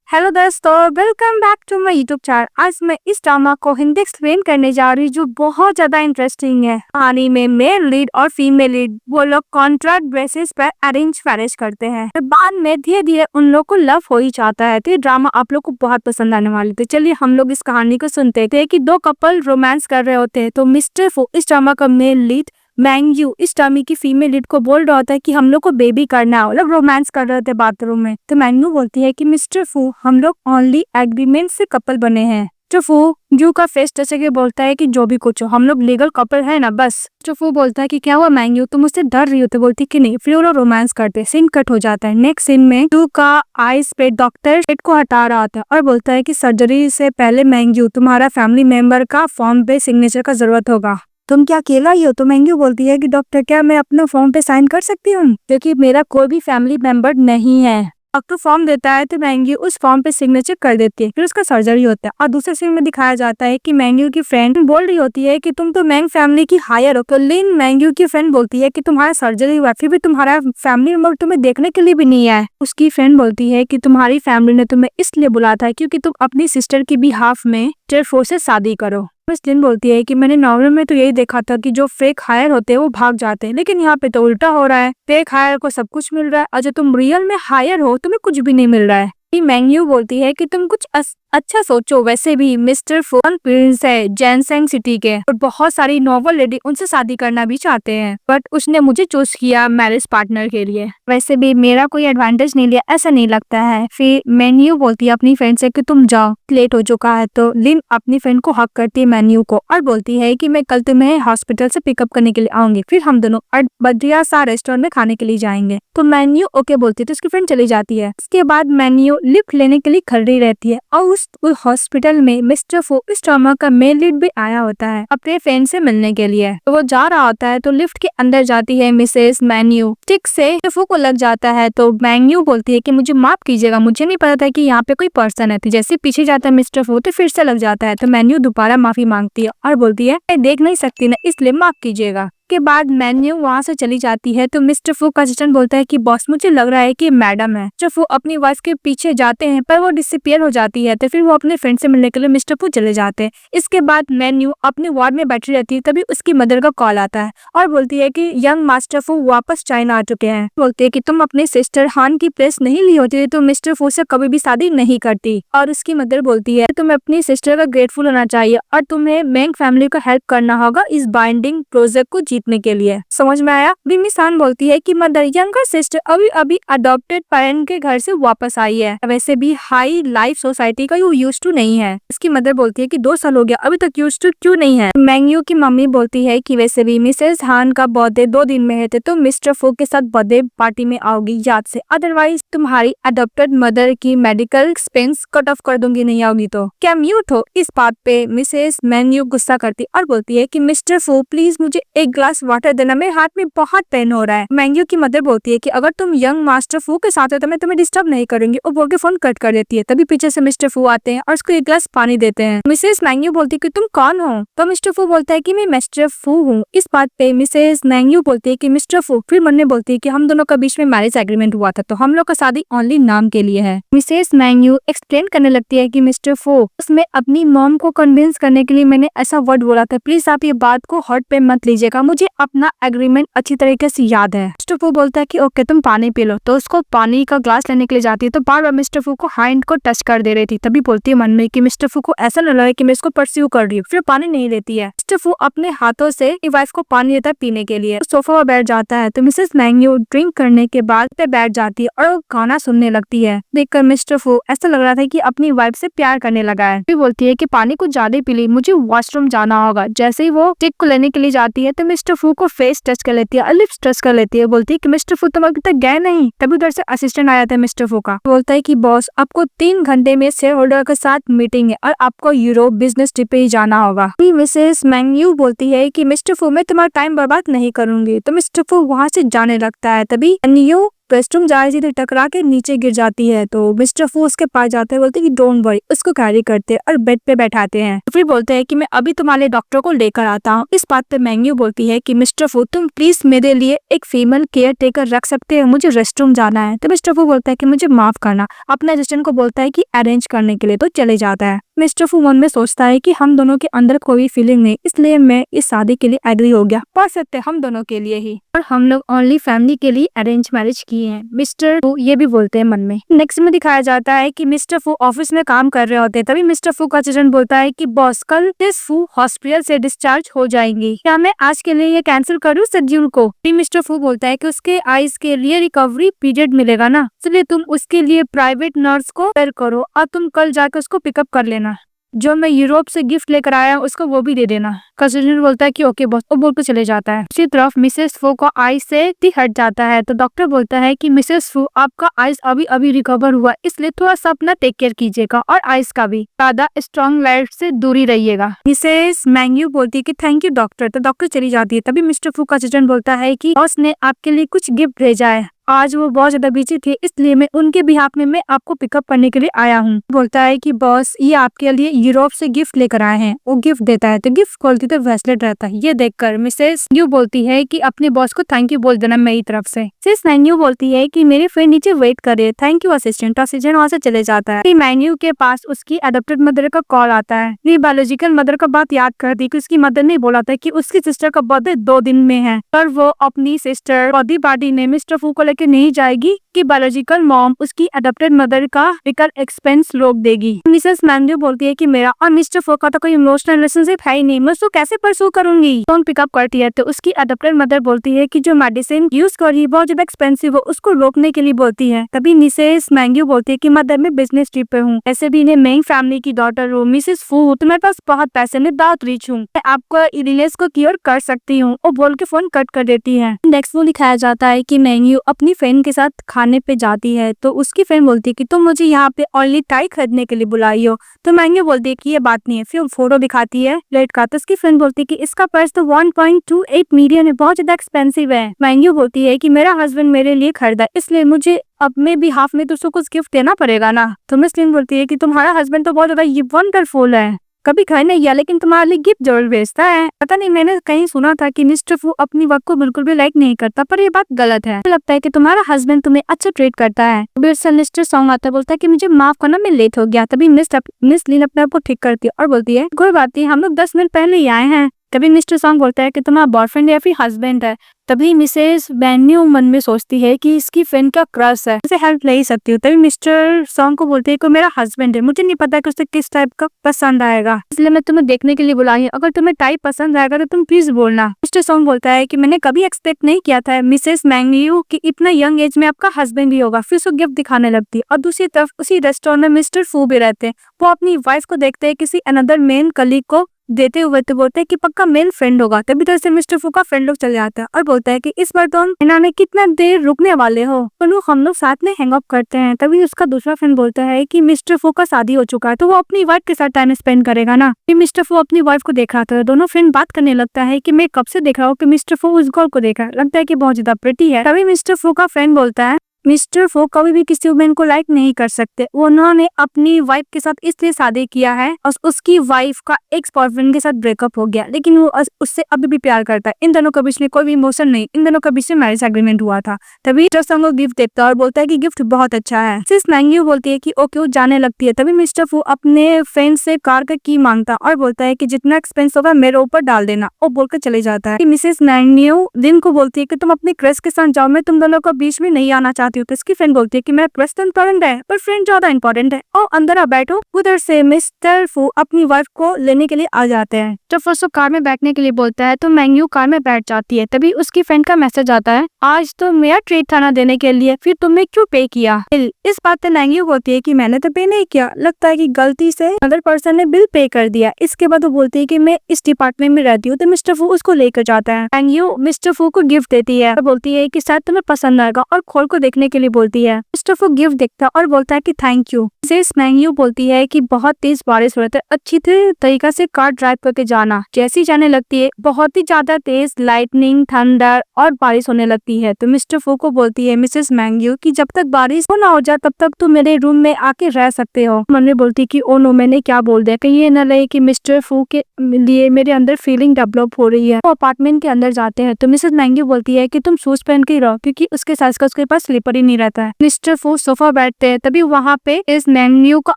Hello दोस्तों, welcome back to my YouTube channel. आज मैं इस ड्रामा को हिंदी एक्सप्लेन करने जा रही हूँ जो बहुत ज्यादा इंटरेस्टिंग है। कहानी में मेल लीड और फीमेल लीड वो लोग कॉन्ट्रैक्ट बेसिस पर अरेंज मैरिज करते हैं। बाद में धीरे धीरे उन लोग को लव हो ही जाता है। तो ये ड्रामा आप लोग को बहुत पसंद आने वाली थी। चलिए हम लोग इस कहानी को सुनते थे कि दो कपल रोमांस कर रहे होते हैं। तो मिस्टर फू, इस ड्रामा का मेल लीड, मैंग्यू इस टामी की फीमेल लीड को बोल रहा होता है कि हम लोग को बेबी करना है। लोग रोमांस कर रहे थे बाथरूम में। तो मैंग्यू बोलती है कि मिस्टर फू, हम लोग ओनली एग्रीमेंट से कपल बने हैं। तो फू जू का फेस टच के बोलता है कि जो भी कुछ हो, हम लोग लीगल कपल है ना बस। तो फू बोलता है कि क्या हुआ मैंग्यू, तुम मुझसे डर रही हो? तो बोलती कि नहीं। फिर वो लोग रोमांस करते, सीन कट हो जाता है। नेक्स्ट सीन में जू का आईज पे डॉक्टर पेट को हटा रहा था और बोलता है कि सर्जरी से पहले मैंग्यू, तुम्हारा फैमिली मेंबर का फॉर्म पे सिग्नेचर का जरूरत होगा। तुम क्या अकेला ही हो? तो मैंग्यू बोलती है कि डॉक्टर, क्या मैं अपना फॉर्म पे साइन कर सकती हूँ, क्योंकि मेरा कोई भी फैमिली मेंबर नहीं है। डॉक्टर फॉर्म देता है तो मैंग्यू उस फॉर्म पे सिग्नेचर कर देती है। फिर उसका सर्जरी होता है और दूसरे सीन में दिखाया जाता है कि मैंग्यू की फ्रेंड बोल रही होती है कि तुम तो मैंग फैमिली की हायर हो। तो लिन मैंग्यू की फ्रेंड बोलती है कि तुम्हारा सर्जरी हुआ, फिर भी तुम्हारा फैमिली मेंबर तुम्हें देखने के लिए भी नहीं आया। उसकी फ्रेंड बोलती है कि तुम्हारी फैमिली ने तुम्हें इसलिए बुलाया था क्योंकि तुम अपनी सिस्टर की बिहाफ में टेरफोर से शादी करो। मिस लिन बोलती है कि मैंने नॉवल में तो यही देखा था कि जो फेक हायर होते हैं वो भाग जाते हैं, लेकिन यहाँ पे तो उल्टा हो रहा है। फेक हायर को सब कुछ मिल रहा है और जो तुम रियल में हायर हो तुम्हें कुछ भी नहीं मिल रहा है। मैंग्यू बोलती है कि तुम कुछ अच्छा सोचो। वैसे भी मिस्टर फोन प्रिंस है जैनसेंग सिटी के और बहुत सारी नॉवल लेडी उनसे शादी करना भी चाहते हैं, बट उसने मुझे चूज किया मैरिज पार्टनर के लिए। वैसे भी मेरा कोई एडवांटेज नहीं लिया, ऐसा नहीं लगता है। फिर मैन्यू बोलती है अपनी फ्रेंड से कि तुम जाओ, लेट हो चुका है। तो लिन अपनी फ्रेंड को हक करती है मैन्यू को और बोलती है कि मैं कल तुम्हें हॉस्पिटल से पिकअप करने के लिए आऊंगी, फिर हम दोनों बढ़िया सा रेस्टोरेंट में खाने के लिए जाएंगे। तो मैन्यू ओके बोलती है तो उसकी फ्रेंड चली जाती है। इसके बाद मैन्यू लिफ्ट लेने के लिए खड़ी रहती है और उस हॉस्पिटल में मिस्टर फू, इस ड्रामा का मेन लीड, भी आया होता है अपने फ्रेंड से मिलने के लिए। तो वो जा रहा होता है तो लिफ्ट के अंदर जाती है मिसेस मैन्यू, ठीक से फू को लग जाता है। तो मैन्यू बोलती है कि मुझे माफ कीजिएगा, मुझे नहीं पता था कि यहाँ पे कोई पर्सन है। तो जैसे पीछे जाता है मिस्टर फू तो फिर से लग जाता है। तो मैन्यू दोबारा माफी मांगती है और बोलती है मैं देख नहीं सकती ना, इसलिए माफ कीजिएगा। के बाद मैन्यू वहाँ से चली जाती है। तो मिस्टर फू का असिस्टेंट बोलता है कि बॉस, मुझे लग रहा है कि मैडम है। मिस्टर फू अपनी वाइफ के पीछे जाते हैं पर वो डिसअपीयर हो जाती है। तो फिर वो अपने फ्रेंड से मिलने के लिए मिस्टर फू चले जाते हैं। इसके बाद मैन्यू अपने वार्ड में बैठी रहती है, तभी उसकी मदर का कॉल आता है और बोलती है कि यंग मास्टर फू वापस चाइना आ चुके हैं। बोलते है कि तुम अपने सिस्टर हान की प्लेस नहीं ली होती तो मिस्टर फू से कभी भी शादी नहीं करती। और उसकी मदर बोलती है तुम्हें अपनी सिस्टर का ग्रेटफुल होना चाहिए और तुम्हें मैंग फैमिली को हेल्प करना होगा इस बाइंडिंग प्रोजेक्ट को जीतने के लिए। समझ में आया? मिस हान बोलती है कि मदर, यंगर सिस्टर अभी अभी अडॉप्टेड पेरेंट के घर से वापस आई है, वैसे भी हाई लाइफ सोसाइटी का यू यूज्ड टू नहीं है। इसकी मदर बोलती है कि 2 साल हो गया अभी तक यूज्ड टू क्यों नहीं है। मैंग्यू की मम्मी बोलती है कि वैसे भी मिसेस हान का बर्थडे 2 दिन में है तो मिस्टर फू के साथ बर्थडे पार्टी में आओगी याद से, अदरवाइज तुम्हारी अडॉप्टेड मदर की मेडिकल एक्सपेंस कट ऑफ कर दूंगी नहीं आओगी तो। क्या म्यूट हो? इस बात पे मिसेस मैन्यू गुस्सा करती और बोलती है कि मिस्टर फू प्लीज मुझे एक ग्लास वाटर देना, मेरे हाथ में बहुत पेन हो रहा है। मैंग्यू की मदर बोलती है कि अगर तुम यंग मास्टर फू के साथ हो तो मैं तुम्हें डिस्टर्ब नहीं करूंगी। और बोल के फोन कट कर देती है। तभी पीछे से मिस्टर फू आते हैं और उसको एक ग्लास पानी देते हैं। मिसेस मैंग्यू बोलती है कि तुम कौन हो? तो मिस्टर फू बोलता है कि मैं मिस्टर फू हूँ। इस बात पे मिसेस मैंग्यू बोलती है कि मिस्टर फू, फिर मन में बोलती है कि हम दोनों के बीच में मैरिज एग्रीमेंट हुआ था तो हम लोग का शादी ओनली नाम के लिए है। मिसेस मैंग्यू एक्सप्लेन करने लगती है कि मिस्टर फू, उसमें अपनी मॉम को कन्विंस करने के लिए मैंने ऐसा वर्ड बोला था, प्लीज आप ये बात को हर्ट पे मत लीजिएगा, मुझे अपना एग्रीमेंट अच्छी तरीके से याद है। मिस्टर फू बोलता है कि ओके तुम पानी पी लो। तो उसको पानी का ग्लास लेने के लिए जाती है तो बार बार मिस्टर फू को हैंड को टच कर दे रही थी। तभी बोलती है मन में कि मिस्टर फू को ऐसा न लगे कि मैं इसको परस्यू कर रही हूँ। फिर पानी नहीं लेती है। मिस्टर फू अपने हाथों से वाइफ को पानी देता है पीने के लिए। सोफा पर बैठ जाता है तो मिसेस मैंग्यू ड्रिंक करने के बाद पे बैठ जाती है और गाना सुनने लगती है। देखकर मिस्टर फू ऐसा लग रहा था कि अपनी वाइफ से प्यार करने लगा है। फिर बोलती है कि पानी कुछ ज्यादा पी ली, मुझे वॉशरूम जाना होगा। जैसे ही वो टिक को लेने के लिए जाती है तो मिस्टर फू को फेस टच कर लेती है, लिप्स टच कर लेती है। बोलती है कि मिस्टर फू तुम अभी तक गए नहीं। तभी उधर से असिस्टेंट आया था मिस्टर फू का। बोलता है कि बॉस, आपको 3 घंटे में शेयर होल्डर के साथ मीटिंग है और आपको यूरोप बिजनेस ट्रिप पे ही जाना होगा। मिसेस मैंग्यू बोलती है कि मिस्टर फू मैं तुम्हारा टाइम बर्बाद नहीं करूंगी। तो मिस्टर फू वहाँ से जाने लगता है। तभी मैंग्यू रेस्टरूम जाए सीधे टकरा के नीचे गिर जाती है। तो मिस्टर फू उसके पास जाते हैं, बोलते हैं कि डोंट वरी, उसको कैरी करते हैं और बेड पे बैठाते हैं। फिर बोलते हैं कि मैं अभी तुम्हारे डॉक्टर को लेकर आता हूँ। इस बात पे मैंग्यू बोलती है कि मिस्टर फू तुम प्लीज मेरे लिए एक फीमेल केयर टेकर रख सकते हो, मुझे रेस्टरूम जाना है। तो मिस्टर फू बोलता है कि मुझे माफ करना, अपने असिस्टेंट को बोलता है कि अरेंज करने के लिए, तो चले जाता है। मिस्टर फू मन में सोचता है कि हम दोनों के अंदर कोई फीलिंग नहीं, इसलिए मैं इस शादी के लिए एग्री हो गया। परफेक्ट है हम दोनों के लिए ही, और हम लोग ओनली फैमिली के लिए अरेंज मैरिज किए हैं, मिस्टर फू ये भी बोलते हैं मन में। नेक्स्ट में दिखाया जाता है कि मिस्टर फू ऑफिस में काम कर रहे होते हैं। तभी मिस्टर फू का असिस्टेंट बोलता है कि बॉस कल मिसेस फू हॉस्पिटल से डिस्चार्ज हो जाएंगी, क्या मैं आज के लिए ये कैंसिल करूँ शेड्यूल को। मिस्टर फू बोलता है कि उसके आईज के लिए रिकवरी पीरियड मिलेगा ना, इसलिए तुम उसके लिए प्राइवेट नर्स को पेयर करो और तुम कल जाकर उसको पिकअप कर लेना। जो मैं यूरोप से गिफ्ट लेकर आया हूँ उसको वो भी दे देना। कजिन बोलता है कि ओके बॉस, वो बोल के चले जाता है। दूसरी तरफ मिसेस फू का आइज से हट जाता है। तो डॉक्टर बोलता है कि मिसेस फू आपका आइज अभी अभी रिकवर हुआ, इसलिए थोड़ा सा अपना टेक केयर कीजिएगा और आइज का भी ज्यादा स्ट्रॉन्ग लाइट से दूरी रहिएगा। मिसेस मैंग्यू बोलती है कि थैंक यू डॉक्टर। तो डॉक्टर चली जाती है। तभी मिस्टर फू का असिस्टेंट बोलता है कि बॉस ने आपके लिए कुछ गिफ्ट भेजा है, आज वो बहुत ज्यादा बिजी थे इसलिए मैं उनके बिहाफ में मैं आपको पिकअप करने के लिए आया हूँ। बोलता है कि बॉस ये आपके लिए यूरोप से गिफ्ट लेकर आए हैं। वो गिफ्ट देता है तो गिफ्ट खोलती तो ब्रेसलेट रहता है। ये देखकर मिसेस यू बोलती है कि अपने बॉस को थैंक यू बोल देना मेरी तरफ से। मिसेस मैन्यू बोलती है कि मेरे फ्रेंड नीचे वेट करे, थैंक यू असिस्टेंट। असिस्टेंट वहाँ से चले जाता है। मैन्यू के पास उसकी अडॉप्टेड मदर का कॉल आता है। ये बायोलॉजिकल मदर का बात याद करती कि उसकी मदर ने बोला था कि उसकी सिस्टर का बर्थडे 2 दिन में है, पर वो अपनी सिस्टर बर्थडे पार्टी में मिस्टर फू को लेकर नहीं जाएगी कि बायोलॉजिकल मॉम उसकी अडॉप्टेड मदर का मेडिकल एक्सपेंस रोक देगी। मिसेस मैन्यू बोलती है कि मेरा और मिस्टर फू का तो कोई इमोशनल रिलेशनशिप है ही नहीं, मैं उसको कैसे परसू करूंगी। फोन पिकअप करती है तो उसकी अडॉप्टेड मदर बोलती है कि जो मेडिसिन यूज कर रही है बहुत ज्यादा एक्सपेंसिव हो, उसको रोकने के लिए बोलती है। तभी मिसेस मैन्यू बोलती है कि मदर मैं बिजनेस ट्रिप पे हूँ, ऐसे भी इन्हें मेन फैमिली की डॉटर हूँ। मिसेस फू तुम्हारे पास बहुत पैसे, मैं बहुत रिच हूँ, मैं आपको इलनेस को क्योर कर सकती हूँ। वो बोल के फोन कट कर देती है। नेक्स्ट वो दिखाया जाता है कि मैन्यू अपनी फ्रेंड के साथ खाने पे जाती है। तो उसकी फ्रेंड बोलती है कि तुम मुझे यहाँ पे ओनली टाई खरीदने के लिए बुलाई हो। तो मैन्यू बोलती है कि ये बात नहीं है। फिर फोटो दिखाती है प्लेट का। तो उसकी फ्रेंड बोलती है कि इसका प्राइस तो 1.28 मिलियन है, बहुत ज्यादा एक्सपेंसिव है। मैन्यू बोलती है कि मेरा हस्बैंड मेरे लिए खरीदा, इसलिए मुझे अब में भी हाफ में तो उसको कुछ गिफ्ट देना पड़ेगा ना। तो मिस लिन बोलती है कि तुम्हारा हस्बैंड तो बहुत ज्यादा वंडरफुल है, कभी घर नहीं गया लेकिन तुम्हारे लिए गिफ्ट जरूर भेजता है। पता नहीं मैंने कहीं सुना था कि मिस्टर फू अपनी वर्क को बिल्कुल भी लाइक नहीं करता, पर ये बात गलत है। मुझे लगता है कि तुम्हारा हस्बैंड तुम्हें अच्छा ट्रीट करता है। मिस्टर सॉन्ग आता है, बोलता है कि मुझे माफ करना मैं लेट हो गया। तभी मिस लिन अपने आप को ठीक करती है और बोलती है कोई बात नहीं, हम लोग 10 मिनट पहले ही आए हैं। तभी मिस्टर सॉन्ग बोलता है कि तुम्हारा बॉयफ्रेंड या फिर हस्बैंड है। तभी मिसेस मैन्यू मन में सोचती है कि इसकी फ्रेंड का क्रश है, उसे हेल्प ले ही सकती हूँ। तभी मिस्टर सॉन्ग को बोलते हैं कि मेरा हस्बैंड है, मुझे नहीं पता कि उसे किस टाइप का पसंद आएगा, इसलिए मैं तुम्हें देखने के लिए बुलाई हूँ। अगर तुम्हें टाइप पसंद आएगा तो तुम प्लीज बोलना। मिस्टर सॉन्ग बोलता है कि मैंने कभी एक्सपेक्ट नहीं किया था मिसेस मैन्यू कि इतना यंग एज में आपका हस्बैंड भी होगा। फिर उसको गिफ्ट दिखाने लगती है। और दूसरी तरफ उसी रेस्टोरेंट में मिस्टर फू भी रहते हैं। वो अपनी वाइफ को देखते हैं किसी अनदर मेन कलीग को देते हुए, तो बोलते हैं कि पक्का मेल फ्रेंड होगा। तभी तरह से मिस्टर फू का फ्रेंड लोग चले जाता है और बोलता है कि इस बार तो इन्होंने कितना देर रुकने वाले हो, तो हम लोग साथ में हैंग अप करते हैं। तभी उसका दूसरा फ्रेंड बोलता है कि मिस्टर फू का शादी हो चुका है तो वो अपनी वाइफ के साथ टाइम स्पेंड करेगा ना। फिर मिस्टर फू अपनी वाइफ को देख रहा था। दोनों फ्रेंड बात करने लगता है कि मैं कब से देख रहा हूँ कि मिस्टर फू उस गर्ल को देखा, लगता है कि बहुत ज्यादा प्रिटी है। तभी मिस्टर फू का फ्रेंड बोलता है मिस्टर फू कभी भी किसी वुमेन को लाइक नहीं कर सकते, उन्होंने अपनी वाइफ के साथ इसलिए शादी किया है और उसकी वाइफ का एक्स बॉयफ्रेंड के साथ ब्रेकअप हो गया, लेकिन वो उससे अभी भी प्यार करता है। इन दोनों के बीच में कोई भी इमोशन नहीं, इन दोनों के बीच में मैरिज एग्रीमेंट हुआ था। तभी मिस्टर सॉन्ग गिफ्ट देता है और बोलता है कि गिफ्ट बहुत अच्छा है। मिसेस मैन्यू बोलती है कि ओके, वो जाने लगती है। तभी मिस्टर फू अपने फ्रेंड से कार का की मांगता और बोलता है कि जितना एक्सपेंस होगा मेरे ऊपर डाल देना, और बोलकर चले जाता है। मिसेस मैन्यू दिन को बोलती है कि तुम अपने क्रश के साथ जाओ, मैं तुम दोनों को बीच में नहीं आना चाहती हूँ। तो इसकी फ्रेंड बोलती है कि मेरा क्रश तो इम्पोर्टेंट है पर फ्रेंड ज्यादा इम्पोर्टेंट है, और अंदर आ बैठो। उधर से मिस्टर फू अपनी वाइफ को लेने के लिए आ जाते हैं। जब फर्स्ट कार में बैठने के लिए बोलता है तो मैन्यू कार में बैठ जाती है। तभी उसकी फ्रेंड का मैसेज आता है, आज तो मेरा ट्रीट था ना देने के लिए, फिर तुमने क्यों पे किया। इस बात पे मैन्यू बोलती है कि मैंने तो पे नहीं किया, लगता है कि गलती से अदर पर्सन ने बिल पे कर दिया। इसके बाद वो बोलती है कि मैं इस डिपार्टमेंट में रहती हूँ। तो मिस्टर फू उसको लेकर जाता है। मैन्यू मिस्टर फू को गिफ्ट देती है और बोलती है कि शायद तुम्हें पसंद आएगा, और खोल को देखने के लिए बोलती है। मिस्टर फू गिफ्ट देखता है और बोलता है कि थैंक यू। मिसेस मैंग्यू बोलती है कि बहुत तेज बारिश हो रही है, अच्छी तरीका से कार ड्राइव करके जाना। जैसी जाने लगती है बहुत ही ज्यादा तेज लाइटनिंग, थंडर और बारिश होने लगती है। तो मिस्टर फू को बोलती है मिसेस मैंग्यू कि जब तक बारिश हो ना हो जाए तब तक तुम मेरे रूम में आके रह सकते हो। मम्मी बोलती कि ओ नो, मैंने क्या बोल दिया, कहीं ये न लगे कि मिस्टर फू के लिए मेरे अंदर फीलिंग डेवलप हो रही है। वो अपार्टमेंट के अंदर जाते हैं तो मिसेस मैंग्यू बोलती है कि तुम शूज पहन के रहो क्योंकि उसके साइज का उसके पास स्लीपर ही नहीं रहता है। मिस्टर फू सोफा बैठते हैं, तभी वहाँ पे इस मैंग्यू का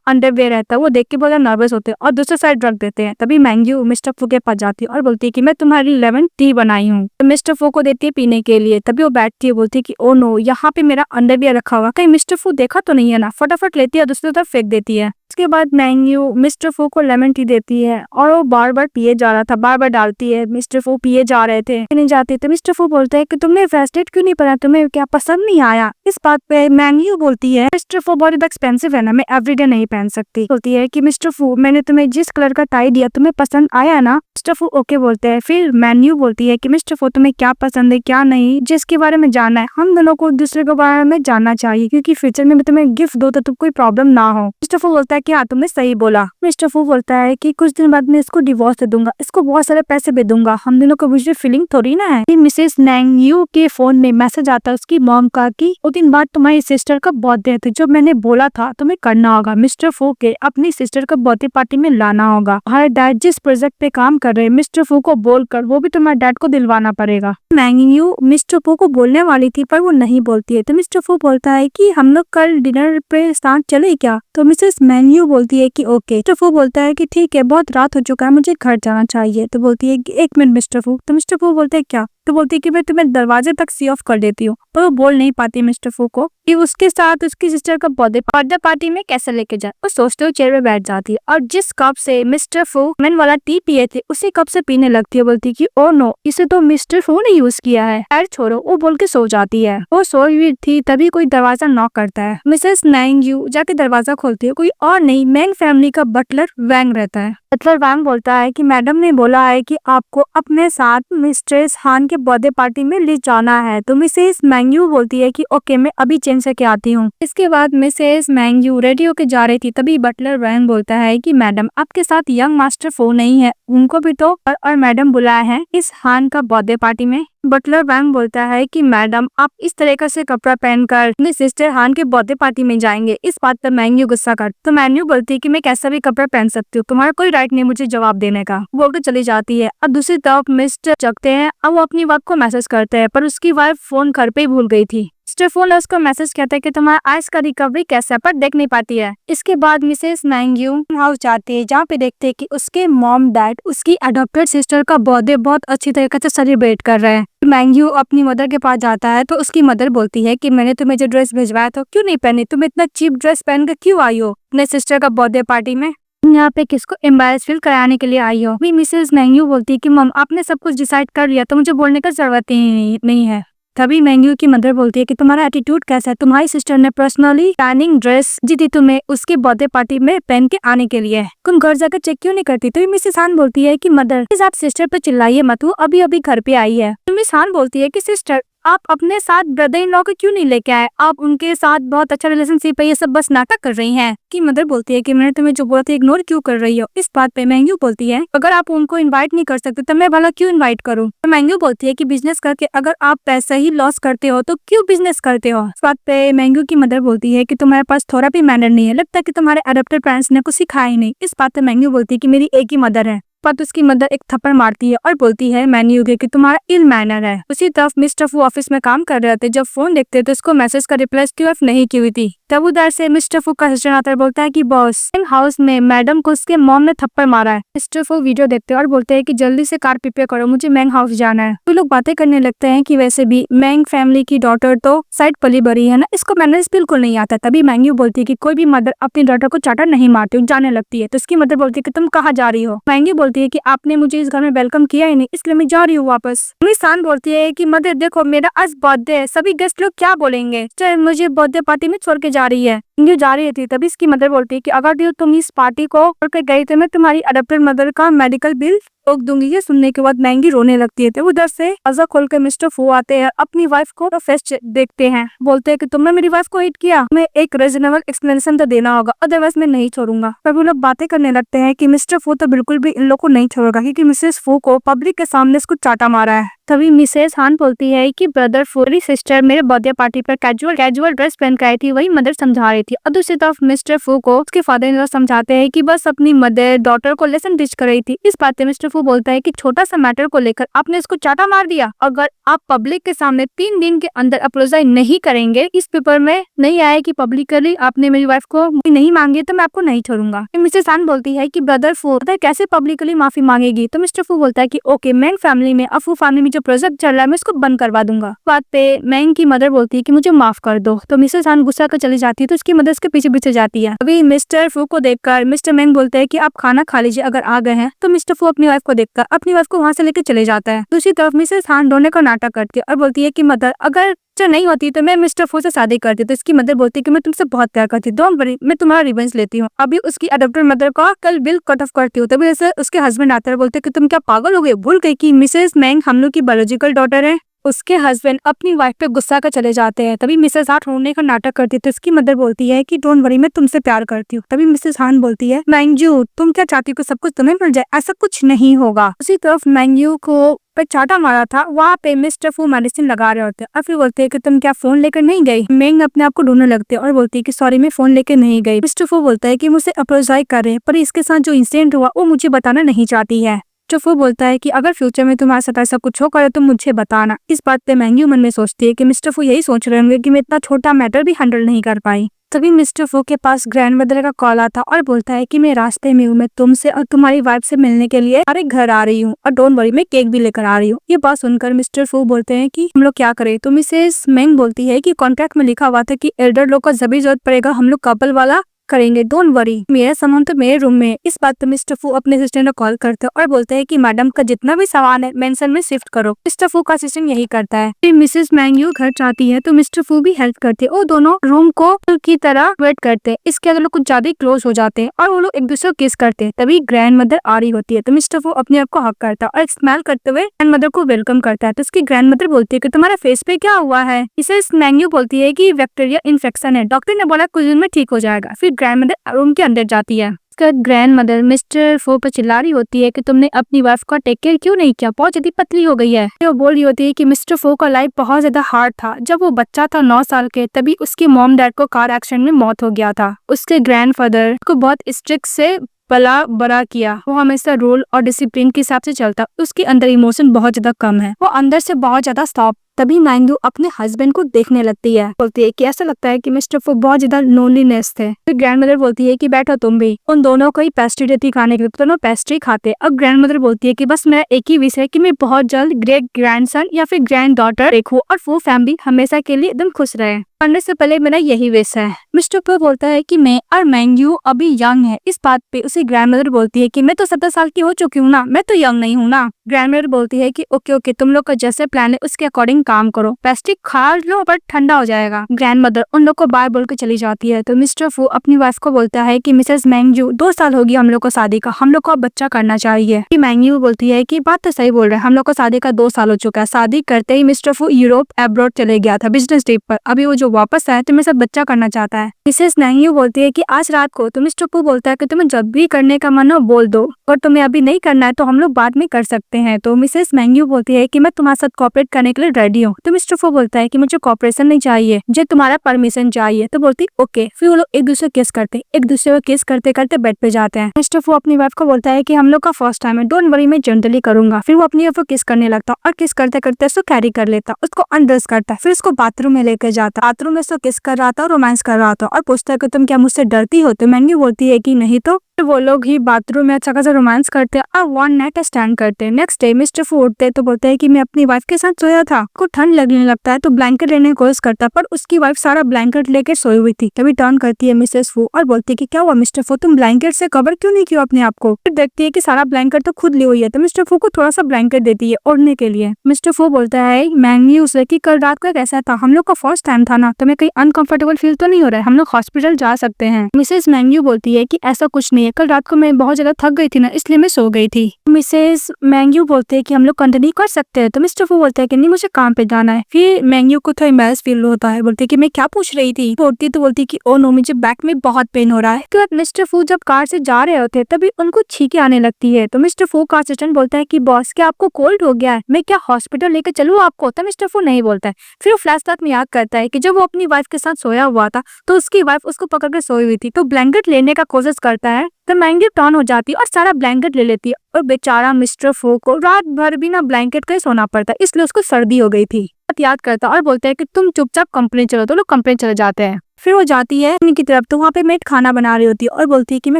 अंडरवेयर रहता है। वो देख के बहुत नर्वस होते हैं और दूसरे साइड रख देते हैं। तभी मैंग्यू मिस्टर फू के पास जाती है और बोलती है कि मैं तुम्हारी लेमन टी बनाई हूँ। तो मिस्टर फू को देती है पीने के लिए। तभी वो बैठती है, बोलती है कि ओ नो, यहाँ पे मेरा अंडरवियर रखा हुआ, कहीं मिस्टर फू देखा तो नहीं है ना। फटाफट लेती है और दूसरी तरफ फेंक देती है। उसके बाद मैंग्यू मिस्टर फू को लेमन टी देती है और वो बार बार पिए जा रहा था, बार बार डालती है। मिस्टर फू पिए जा रहे थे, नहीं जाते। तो मिस्टर फू बोलते हैं कि तुमने ब्रेसलेट क्यों नहीं पहना, तुम्हें क्या पसंद नहीं आया। इस बात पे मैंग्यू बोलती है मिस्टर फू बहुत एक्सपेंसिव है ना, मैं एवरीडे नहीं पहन सकती। बोलती है कि मिस्टर फू, मैंने तुम्हें जिस कलर का टाई दिया तुम्हें पसंद आया ना। मिस्टर फू ओके बोलते हैं। फिर मैन्यू बोलती है कि मिस्टर फू, तुम्हें क्या पसंद है क्या नहीं, जिसके बारे में जानना है, हम दोनों को दूसरे के बारे में जानना चाहिए क्योंकि फ्यूचर में तुम्हें गिफ्ट दो तो कोई प्रॉब्लम ना हो। मिस्टर फू बोलता है कि हाँ, तुमने सही बोला। मिस्टर फू बोलता है कि कुछ दिन बाद मैं इसको डिवोर्स दे दूंगा, इसको बहुत सारे पैसे भी दूंगा, हम दोनों को मुझे फीलिंग थोड़ी ना है। मिसेस मैंग्यू के फोन में मैसेज आता है उसकी मॉम का कि 2 दिन बाद तुम्हारी सिस्टर का बर्थडे है, जो मैंने बोला था तुम्हें करना होगा। मिस्टर फू के अपनी सिस्टर का बर्थडे पार्टी में लाना होगा। हमारे डैड जिस प्रोजेक्ट पे काम कर रहे हैं मिस्टर फू को बोलकर वो भी तुम्हारे डैड को दिलवाना पड़ेगा। मैंग्यू मिस्टर फू को बोलने वाली थी पर वो नहीं बोलती है। तो मिस्टर फू बोलता है कि हम लोग कल डिनर पे साथ चले क्या। तो मिसेस मैंग्यू बोलती है कि ओके। मिस्टर फू बोलता है कि ठीक है, बहुत रात हो चुका है, मुझे घर जाना चाहिए। तो बोलती है कि 1 मिनट मिस्टर फू। तो मिस्टर फू बोलते है क्या। तो बोलती है कि मैं तुम्हें दरवाजे तक सी ऑफ कर देती हूँ। पर वो बोल नहीं पाती मिस्टर फू को कि उसके साथ उसकी सिस्टर का बर्थडे पार्टी में कैसे लेके जाए। वो सोचते हुए चेयर पे बैठ जाती है और जिस कप से मिस्टर फू लेमन वाला टी पिए थे उसी कप से पीने लगती है। बोलती है कि ओ नो, इसे तो मिस्टर फू ने यूज किया है, खैर छोड़ो। वो बोल के सो जाती है। वो सोई हुई थी तभी कोई दरवाजा नॉक करता है। मिसेस मैंग्यू जाके दरवाजा खोलती है, कोई और नहीं मैंग फैमिली का बटलर वैंग रहता है। बटलर वैंग बोलता है कि मैडम ने बोला है कि आपको अपने साथ मिस्ट्रेस हान के बर्थडे पार्टी में ले जाना है। तो मिसेस मैंग्यू बोलती है कि ओके, मैं अभी चेंज करके आती हूँ। इसके बाद मिसेस मैंग्यू रेडी होके जा रही थी तभी बटलर वैंग बोलता है कि मैडम, आपके साथ यंग मास्टर फू नहीं है, उनको भी तो और मैडम बुलाया है इस हान का बर्थडे पार्टी में। बटलर वैंग बोलता है कि मैडम, आप इस तरह से कपड़ा पहनकर अपनी सिस्टर हान के बर्थडे पार्टी में जाएंगे। इस बात पर मैंग्यू गुस्सा कर। तो मैन्यू बोलती है कि मैं कैसा भी कपड़ा पहन सकती हूँ, तुम्हारा कोई राइट नहीं मुझे जवाब देने का। बोल के चली जाती है। अब दूसरी तरफ मिस्टर जगते हैं। अब वो अपनी वाइफ को मैसेज करते हैं पर उसकी वाइफ फोन घर पे ही भूल गई थी। मिस्टर फू ने उसको मैसेज कहता है कि तुम्हारा आइस का रिकवरी कैसा है, पर देख नहीं पाती है। इसके बाद मिसेस मैंग्यू हाउस जाती है जहाँ पे देखते हैं कि उसके मॉम डैड उसकी अडॉप्टेड सिस्टर का बर्थडे बहुत अच्छी तरीके से सेलिब्रेट कर रहे हैं। मैंग्यू अपनी मदर के पास जाता है तो उसकी मदर बोलती है कि मैंने तुम्हें जो ड्रेस भिजवाया था क्यों नहीं पहनी, तुम इतना चीप ड्रेस पहन कर क्यों आई हो अपने सिस्टर का बर्थडे पार्टी में, यहाँ पे किसको एम्बैरेस फील कराने के लिए आई हो। मिसेस मैंग्यू बोलती है कि मम, आपने सब कुछ डिसाइड कर लिया तो मुझे बोलने का जरूरत ही नहीं है। तभी मैंग्यू की मदर बोलती है कि तुम्हारा एटीट्यूड कैसा है, तुम्हारी सिस्टर ने पर्सनली प्लानिंग ड्रेस जी थी तुम्हें उसके बर्थडे पार्टी में पहन के आने के लिए, तुम घर जाकर चेक क्यों नहीं करती। तो मिसेस हान बोलती है कि मदर प्लीज आप सिस्टर पर चिल्लाइए मत, वो अभी अभी घर पे आई है। तो मिस हान बोलती है कि सिस्टर, आप अपने साथ ब्रदर इन लॉ को क्यों नहीं लेके आए, आप उनके साथ बहुत अच्छा रिलेशनशिप है, ये सब बस नाटक कर रही हैं। की मदर बोलती है कि मैंने तुम्हें जो बोला था इग्नोर क्यों कर रही हो। इस बात पे मैंग्यू बोलती है अगर आप उनको इनवाइट नहीं कर सकते तो मैं भला क्यों इनवाइट करूं। तो मैंग्यू बोलती है कि बिजनेस करके अगर आप पैसा ही लॉस करते हो तो क्यों बिजनेस करते हो। इस बात पे मैंग्यू की मदर बोलती है कि तुम्हारे पास थोड़ा भी मैनर नहीं है, लगता है कि तुम्हारे अडॉप्टेड पेरेंट्स ने कुछ सिखाया ही नहीं। इस बात पे मैंग्यू बोलती है कि मेरी एक ही मदर है। पर उसकी मदर एक थप्पड़ मारती है और बोलती है मैन्यू के कि तुम्हारा इल मैनर है। उसी तरफ मिस्टर फू ऑफिस में काम कर रहे थे, जब फोन देखते तो उसको मैसेज का रिप्लाई क्यों नहीं की हुई थी। तब उधर से मिस्टर फू का सिस्टर आता है, बोलता है कि बॉस हाउस में मैडम को उसके मॉम ने थप्पड़ मारा है। मिस्टर फू वीडियो देखते हैं और बोलते हैं कि जल्दी से कार प्रिपेयर करो, मुझे मैंग हाउस जाना है। तो लोग बातें करने लगते हैं कि वैसे भी मैंग फैमिली की डॉटर तो साइड पली बड़ी है ना, इसको मैनर्स बिल्कुल नहीं आता। तभी मैंग्यू बोलती है कि कोई भी मदर अपनी डॉटर को चाटा नहीं मारती, जाने लगती है। तो उसकी मदर बोलती है कि तुम कहाँ जा रही हो। मैंग्यू बोलती है कि आपने मुझे इस घर में वेलकम किया ही नहीं, इसलिए मैं जा रही हूँ वापस। मिस हान बोलती है कि मदर देखो मेरा आज बर्थडे है, सभी गेस्ट लोग क्या बोलेंगे, चल मुझे बर्थडे पार्टी में छोड़ के जा रही है। जा रही थी तभी इसकी मदर बोलती है कि अगर तुम इस पार्टी को छोड़ के गई तो मैं तुम्हारी अडॉप्टेड मदर का मेडिकल बिल रोक दूंगी। ये सुनने के बाद मैंगी रोने लगती है। तो उधर से दरवाजा खोल के मिस्टर फू आते हैं, अपनी वाइफ को फेस देखते हैं, बोलते हैं कि तुमने मेरी वाइफ को हिट किया, मैं एक रीजनेबल एक्सप्लेनेशन तो देना होगा, अदरवाइज मैं नहीं छोड़ूंगा। तब वो लोग बातें करने लगते हैं कि मिस्टर फू तो बिल्कुल भी इन लोग को नहीं छोड़ेगा, क्योंकि मिसेस फू को पब्लिक के सामने इसको चाटा मारा है। तभी मिसेस हान बोलती है कि ब्रदर फूरी सिस्टर मेरे बर्थडे पार्टी पर कैजुअल ड्रेस पहन कर आई थी, वही मदर समझा रही थी। और दूसरी तरफ मिस्टर फू को उसके फादर इन लॉ समझाते हैं कि बस अपनी मदर डॉटर को लेसन टीच कर रही थी। इस बात पे मिस्टर फू बोलता है कि छोटा सा मैटर को लेकर आपने इसको चाटा मार दिया, अगर आप पब्लिक के सामने 3 दिन के अंदर अपोलोजाइज नहीं करेंगे, इस पेपर में नहीं आया कि पब्लिकली आपने मेरी वाइफ को नहीं मांगी, तो मैं आपको नहीं छोड़ूंगा। मिसेस हान बोलती है कि ब्रदर फू कैसे पब्लिकली माफी मांगेगी। तो मिस्टर फू बोलता है कि ओके, मैंग फैमिली में अफू फैमिली में जो प्रोजेक्ट चल रहा है मैं इसको बंद करवा दूंगा। बात पे मैंग की मदर बोलती है कि मुझे माफ कर दो। तो मिसेस हान गुस्सा कर चली जाती है, तो उसकी मदर उसके पीछे पीछे जाती है। अभी मिस्टर फू को देखकर मिस्टर मैंग बोलते हैं कि आप खाना खा लीजिए अगर आ गए हैं। तो मिस्टर फू अपनी वाइफ को देखकर अपनी वाइफ को वहां से लेकर चले जाता है। दूसरी तरफ मिसेस हान रोने का नाटक करती है और बोलती है कि मदर अगर नहीं होती तो मैं मिस्टर फू से शादी करती। तो इसकी मदर बोलती है कि मैं तुमसे बहुत प्यार करती हूँ, डोंट वरी, मैं तुम्हारा रिवेंज लेती हूँ। अभी उसकी अडॉप्टेड मदर का कल बिल कट ऑफ करती हूँ। तभी ऐसे उसके हस्बैंड आते हैं, बोलते हैं कि तुम क्या पागल हो गए, भूल गई कि मिसेस मैंग हम लोग की बायोलॉजिकल डॉटर है। उसके हस्बैंड अपनी वाइफ पे गुस्सा कर चले जाते हैं। तभी मिसेस हान रोने का नाटक करती है। तो इसकी मदर बोलती है कि डोंट वरी, मैं तुमसे प्यार करती हूँ। तभी मिसेस हान बोलती है मैंगजू तुम क्या चाहती हो, सब कुछ तुम्हें मिल जाए, ऐसा कुछ नहीं होगा। उसी तरफ मैंगजू को पे चाटा मारा था, वहाँ पे मिस्टर फू मेडिसिन लगा रहे होते हैं और फिर बोलते हैं कि तुम क्या फोन लेकर नहीं गई। मैंग अपने आप को ढूंढने लगते हैं और बोलती है कि सॉरी मैं फोन लेकर नहीं गई। मिस्टर फू बोलता है कि मुझसे अपोलोजाइज कर रहे हैं, पर इसके साथ जो इंसिडेंट हुआ वो मुझे बताना नहीं चाहती है। मिस्टर फू बोलता है कि अगर फ्यूचर में तुम्हारे साथ ऐसा कुछ होगा तो मुझे बताना। इस बात पे मैंगी मन में सोचती है कि मिस्टर फू यही सोच रहे होंगे कि मैं इतना छोटा मैटर भी हैंडल नहीं कर पाई। तभी मिस्टर फू के पास ग्रैंडमदर का कॉल आता और बोलता है कि मैं रास्ते में हूँ, मैं तुमसे और तुम्हारी वाइफ से मिलने के लिए हमारे घर आ रही हूँ और डोंट वरी मैं केक भी लेकर आ रही हूँ। ये बात सुनकर मिस्टर फू बोलते हैं कि हम लोग क्या करें। तो मिसेस मैंग बोलती है कि कॉन्ट्रैक्ट में लिखा हुआ था कि एल्डर लोग का जब भी जरूरत पड़ेगा हम लोग कपल वाला करेंगे, डोंट वरी, मेरा सामान तो मेरे रूम में। इस बात पे मिस्टर फू अपने असिस्टेंट को कॉल करते हैं और बोलते हैं कि मैडम का जितना भी सामान है मेंशन में शिफ्ट करो। मिस्टर फू का असिस्टेंट यही करता है। फिर मिसेस मैंग्यू घर चाहती है तो मिस्टर फू भी हेल्प करते हैं। वो दोनों रूम को की तरह वेट करते हैं। इसके अगर लोग कुछ ज्यादा ही क्लोज हो जाते हैं और वो लोग एक दूसरे को किस करते हैं। तभी ग्रैंड मदर आ रही होती है तो मिस्टर फू अपने आप को हक करता है और स्माइल करते हुए ग्रैंड मदर को वेलकम करता है। तो उसकी ग्रैंड मदर बोलती है कि तुम्हारा फेस पे क्या हुआ है। इसे मैंग्यू बोलती है कि बैक्टीरिया इन्फेक्शन है, डॉक्टर ने बोला कुछ दिन में ठीक हो जाएगा। फिर ग्रैंड मदर रूम के अंदर जाती है। उसका ग्रैंड मदर मिस्टर फू पर चिल्ला रही होती है कि तुमने अपनी वाइफ का टेक केयर क्यों नहीं किया, बहुत ज्यादा पतली हो गई है। वो बोल रही होती है कि मिस्टर फू का लाइफ बहुत ज्यादा हार्ड था। जब वो बच्चा था 9 साल के तभी उसके मॉम डैड को कार एक्सीडेंट में मौत हो गया था। उसके ग्रैंडफादर को बहुत स्ट्रिक्ट से पला बड़ा किया, वो हमेशा रूल और डिसिप्लिन के हिसाब से चलता। उसके अंदर इमोशन बहुत ज्यादा कम है, वो अंदर से बहुत ज्यादा सॉफ्ट। तभी मैंगू अपने हस्बैंड को देखने लगती है, बोलती है कि ऐसा लगता है कि मिस्टर फू बहुत ज्यादा लोनलीनेस थे। फिर ग्रैंडमदर बोलती है कि बैठो तुम भी। उन दोनों को ही पेस्ट्री देती खाने के लिए, दोनों पेस्ट्री खाते। अब ग्रैंडमदर बोलती है कि बस मेरा एक ही विश है कि मैं बहुत जल्द ग्रेट ग्रैंडसन या फिर ग्रैंड डॉटर देखूं और फू फैमिली हमेशा के लिए एकदम खुश रहे। पढ़ने से पहले मेरा यही विश है। मिस्टर फू बोलता है कि मैं और मैंगू अभी यंग है। इस बात पे उसे ग्रैंडमदर बोलती है कि मैं तो 17 साल की हो चुकी हूँ ना, मैं तो यंग नहीं हूँ ना। ग्रैंडमदर बोलती है कि ओके ओके, तुम लोग का जैसे प्लान है उसके अकॉर्डिंग काम करो, पेस्ट्री खा लो पर ठंडा हो जाएगा। ग्रैंडमदर उन लोग को बाय बोल के चली जाती है। तो मिस्टर फू अपनी वाइफ को बोलता है कि मिसेस मैंगू 2 साल होगी हम लोग को शादी का, हम लोग को अब बच्चा करना चाहिए। मैंगू बोलती है कि बात तो सही बोल रहे हैं, हम लोग को शादी का 2 साल हो चुका है। शादी करते ही मिस्टर फू यूरोप एब्रॉड चले गया था बिजनेस ट्रिप पर, अभी वो जो वापस आया तो मेरे साथ बच्चा करना चाहता है। मिसेस मैंगू बोलती है कि आज रात को। तो मिस्टर फू बोलता है कि तुम्हें जब भी करने का मन हो बोल दो, और तुम्हें अभी नहीं करना है तो हम लोग बाद में कर सकते हैं। तो मिसेस मैंगू बोलती है कि मैं तुम्हारे साथ कॉपरेट करने के लिए रेडी हूँ। तो मिस्टर फू बोलता है कि मुझे कॉपरेशन नहीं चाहिए, मुझे तुम्हारा परमिशन चाहिए। तो बोलती ओके। फिर वो लोग एक दूसरे को किस करते, एक दूसरे को किस करते करते बेड पे जाते हैं। मिस्टर फू अपनी वाइफ को बोलता है कि हम लोग का फर्स्ट टाइम है, डोंट वरी मैं जेंटली करूंगा। फिर वो अपनी वाइफ को किस करने लगता और किस करते करते उसको कैरी कर लेता, उसको अनड्रेस करता, फिर उसको बाथरूम में लेकर जाता। बाथरूम में उसको किस कर रहा था, रोमांस कर रहा था और पूछता है कि तुम क्या मुझसे डरती हो। तो मैंगी बोलती है कि नहीं। तो वो लोग ही बाथरूम में अच्छा खासा रोमांस करते हैं और वन नाइट स्टैंड करते हैं। नेक्स्ट डे मिस्टर फू उठते तो बोलते हैं कि मैं अपनी वाइफ के साथ सोया था, को ठंड लगने लगता है तो ब्लैंकेट लेने की कोशिश करता पर उसकी वाइफ सारा ब्लैंकेट लेकर सोई हुई थी। तभी टर्न करती है मिसेस फू और बोलती है कि क्या हुआ मिस्टर फू, तुम ब्लैंकेट से कवर क्यों नहीं किया अपने आप को। फिर देखती है कि सारा ब्लैंकेट तो खुद ली हुई है। तो मिस्टर फू को थोड़ा सा ब्लैंकेट देती है ओढ़ने के लिए। मिस्टर फू बोलता है मैंगी उसे कि कल रात को कैसा था, हम लोग का फर्स्ट टाइम था ना, तुम्हें कहीं अनकंफर्टेबल फील तो नहीं हो रहा है, हम लोग हॉस्पिटल जा सकते हैं। मिसेस मैंगी बोलती है कि ऐसा कुछ नहीं नहीं है, कल रात को मैं बहुत ज्यादा थक गई थी ना, इसलिए मैं सो गई थी। मिसेस मैंग्यू बोलते हैं कि हम लोग कंटिन्यू कर सकते हैं, तो मिस्टर फू बोलते हैं कि नहीं मुझे काम पे जाना है। फिर मैंग्यू को थोड़ा एम्बैरेस फील होता है, बोलते कि मैं क्या पूछ रही थी। बोलती तो बोलती कि ओ नो मुझे बैक में बहुत पेन हो रहा है। तो मिस्टर फू जब कार से जा रहे होते तभी उनको छींके आने लगती है। तो मिस्टर फू का असिस्टेंट बोलता है कि बॉस क्या आपको कोल्ड हो गया है, मैं क्या हॉस्पिटल लेकर चलूँ आपको। तो मिस्टर फू नहीं बोलता है। फिर वो फ्लैशबैक में याद करता है कि जब वो अपनी वाइफ के साथ सोया हुआ था तो उसकी वाइफ उसको पकड़ के सोई हुई थी, तो ब्लैंकेट लेने का कोशिश करता है। तो मैंग्यू टर्न हो जाती है और सारा ब्लैंकेट ले लेती है और बेचारा मिस्टर फू को रात भर बिना ब्लैंकेट के सोना पड़ता है, इसलिए उसको सर्दी हो गई थी। याद करता और बोलते हैं कि तुम चुपचाप कंपनी चलो। तो लोग कंपनी चले जाते हैं। फिर वो जाती है की तरफ, तो वहाँ पे मेड खाना बना रही होती है और बोलती है कि मैं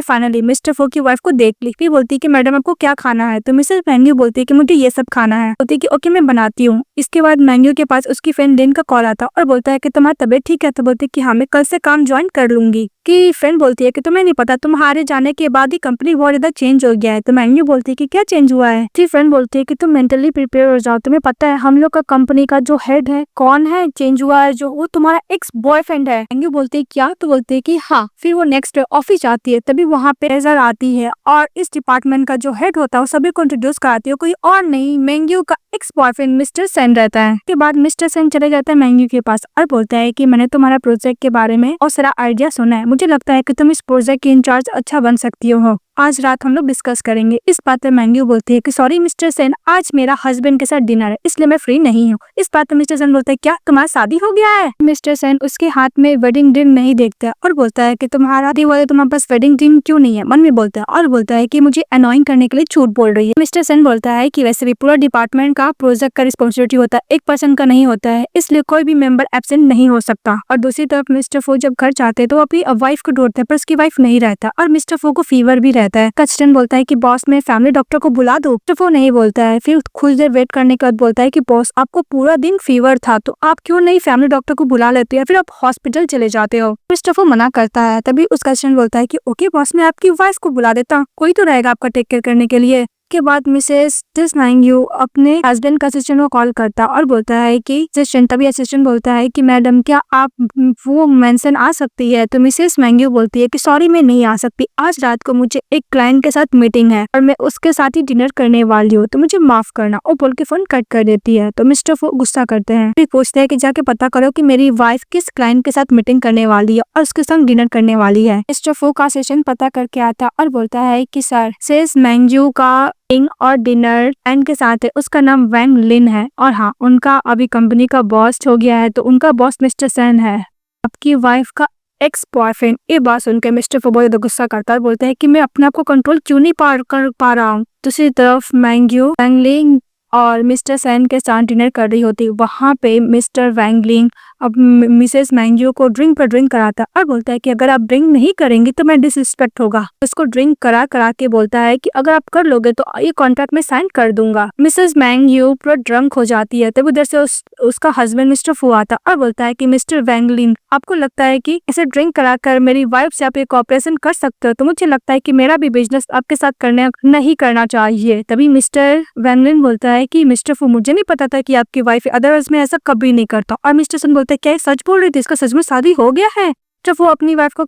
फाइनली मिस्टर फू की वाइफ को देख ली। फिर बोलती है कि मैडम आपको क्या खाना है। तो मिसेस मैंग्यू बोलती है कि मुझे ये सब खाना है। बोलती है कि ओके मैं बनाती हूँ। इसके बाद मैंग्यू के पास उसकी फ्रेंड लिन का कॉल आता और बोलता है कि तुम्हारी तबीयत ठीक है। तो बोलती है कि हाँ मैं कल से काम ज्वाइन कर लूंगी। कि फ्रेंड बोलती है कि तुम्हें नहीं पता तुम्हारे जाने के बाद ही कंपनी बहुत ज्यादा चेंज हो गया है। तो मैंग्यू बोलती है कि क्या चेंज हुआ है। फिर फ्रेंड बोलती है कि तुम मेंटली प्रिपेयर हो जाओ, तुम्हें पता है हम लोग का कंपनी का जो हेड है कौन है चेंज हुआ है, जो वो तुम्हारा एक्स बॉयफ्रेंड है। मैंग्यू बोलती है क्या। तो बोलते है कि हाँ। फिर वो नेक्स्ट ऑफिस जाती है, तभी वहाँ पे नजर आती है और इस डिपार्टमेंट का जो हेड होता है वो सभी को इंट्रोड्यूस कराती है, कोई और नहीं मैंग्यू का एक्स बॉयफ्रेंड मिस्टर सेन रहता है। के बाद मिस्टर सेन चले जाता है मैंग्यू के पास और बोलता है कि मैंने तुम्हारा प्रोजेक्ट के बारे में और सारा आइडिया सुना है, मुझे लगता है कि तुम इस प्रोजेक्ट की इंचार्ज अच्छा बन सकती हो। आज रात हम लोग डिस्कस करेंगे। इस बात पे मैंग्यू बोलती है कि सॉरी मिस्टर सेन, आज मेरा हस्बैंड के साथ डिनर है इसलिए मैं फ्री नहीं हूँ। इस बात पे मिस्टर सेन बोलता है क्या तुम्हारा शादी हो गया है। मिस्टर सेन उसके हाथ में वेडिंग रिंग नहीं देखता और बोलता है कि तुम्हारा शादी वाले तुम्हारे पास वेडिंग रिंग क्यों नहीं है। मन में बोलता है और बोलता है कि मुझे अनॉइंग करने के लिए झूठ बोल रही है। मिस्टर सेन बोलता है कि वैसे भी पूरा डिपार्टमेंट का प्रोजेक्ट का रिस्पॉन्सिबिलिटी होता है, एक पर्सन का नहीं होता है, इसलिए कोई भी मेंबर एब्सेंट नहीं हो सकता। और दूसरी तरफ मिस्टर फू जब घर जाते तो अपनी वाइफ को ढूंढते हैं पर उसकी वाइफ नहीं रहता और मिस्टर फू को फीवर भी रहता है। कस्टन बोलता है कि बॉस मैं फैमिली डॉक्टर को बुला दूं। तो वो नहीं बोलता है। फिर कुछ देर वेट करने के बाद बोलता है कि बॉस आपको पूरा दिन फीवर था तो आप क्यों नहीं फैमिली डॉक्टर को बुला लेते हो, फिर आप हॉस्पिटल चले जाते हो। मिस्टर फू मना करता है। तभी उस कस्टन बोलता है कि ओके बॉस मैं आपकी वाइफ को बुला देता हूँ, कोई तो रहेगा आपका टेक केयर करने के लिए। के बाद मिसेस मैंग्यू अपने हस्बैंड का असिस्टेंट को कॉल करता और बोलता है कि तभी असिस्टेंट बोलता है कि मैडम क्या आप वो मेंशन आ सकती है। तो मिसेस मैंग्यू बोलती है कि सॉरी मैं नहीं आ सकती, आज रात को मुझे एक क्लाइंट के साथ मीटिंग है और मैं उसके साथ ही डिनर करने वाली हूँ, तो मुझे माफ करना। और बोल के फोन कट कर देती है। तो मिस्टर फू गुस्सा करते हैं, फिर पूछते हैं कि जाके पता करो कि मेरी वाइफ किस क्लाइंट के साथ मीटिंग करने वाली है और उसके साथ डिनर करने वाली है। मिस्टर फू का सेशन पता करके आता और बोलता है कि सर मिसेस मैंग्यू का और डिनर एंड के साथ है, उसका नाम वैंग लिन है और हाँ उनका अभी कंपनी का बॉस हो गया है, तो उनका बॉस मिस्टर सेन है, आपकी वाइफ का एक्स बॉयफ्रेंड। ये बात सुनकर मिस्टर फू बहुत गुस्सा करता है और बोलता है कि मैं अपने आप को कंट्रोल क्यों नहीं कर पा रहा हूँ। दूसरी तरफ मैंग्यू वैंगलिंग और मिस्टर सेन के साथ डिनर कर रही होती। वहाँ पे मिस्टर वैंगलिंग अब मिसेस मैंग्यू को ड्रिंक पर ड्रिंक कराता और बोलता है कि अगर आप ड्रिंक नहीं करेंगे तो मैं डिसरिस्पेक्ट होगा। उसको ड्रिंक करा के बोलता है कि अगर आप कर लोगे तो ये कॉन्ट्रैक्ट में साइन कर दूंगा। मिसेस मैंग्यू पूरा ड्रंक हो जाती है, तब उधर से उसका हस्बैंड मिस्टर फू आता और बोलता है कि मिस्टर वैंगलिन आपको लगता है कि ऐसे ड्रिंक कराकर मेरी वाइफ से आप एक ऑपरेशन कर सकते हो, तो मुझे लगता है कि मेरा भी बिजनेस आपके साथ नहीं करना चाहिए। तभी मिस्टर वैंगलिन बोलता है कि मिस्टर फू मुझे नहीं पता था कि आपकी वाइफ, अदरवाइज मैं ऐसा कभी नहीं करता। और मिस्टर सन बोलते हैं क्या सच बोल रही थी, इसका सच में शादी हो गया है। जब वो अपनी वाइफ को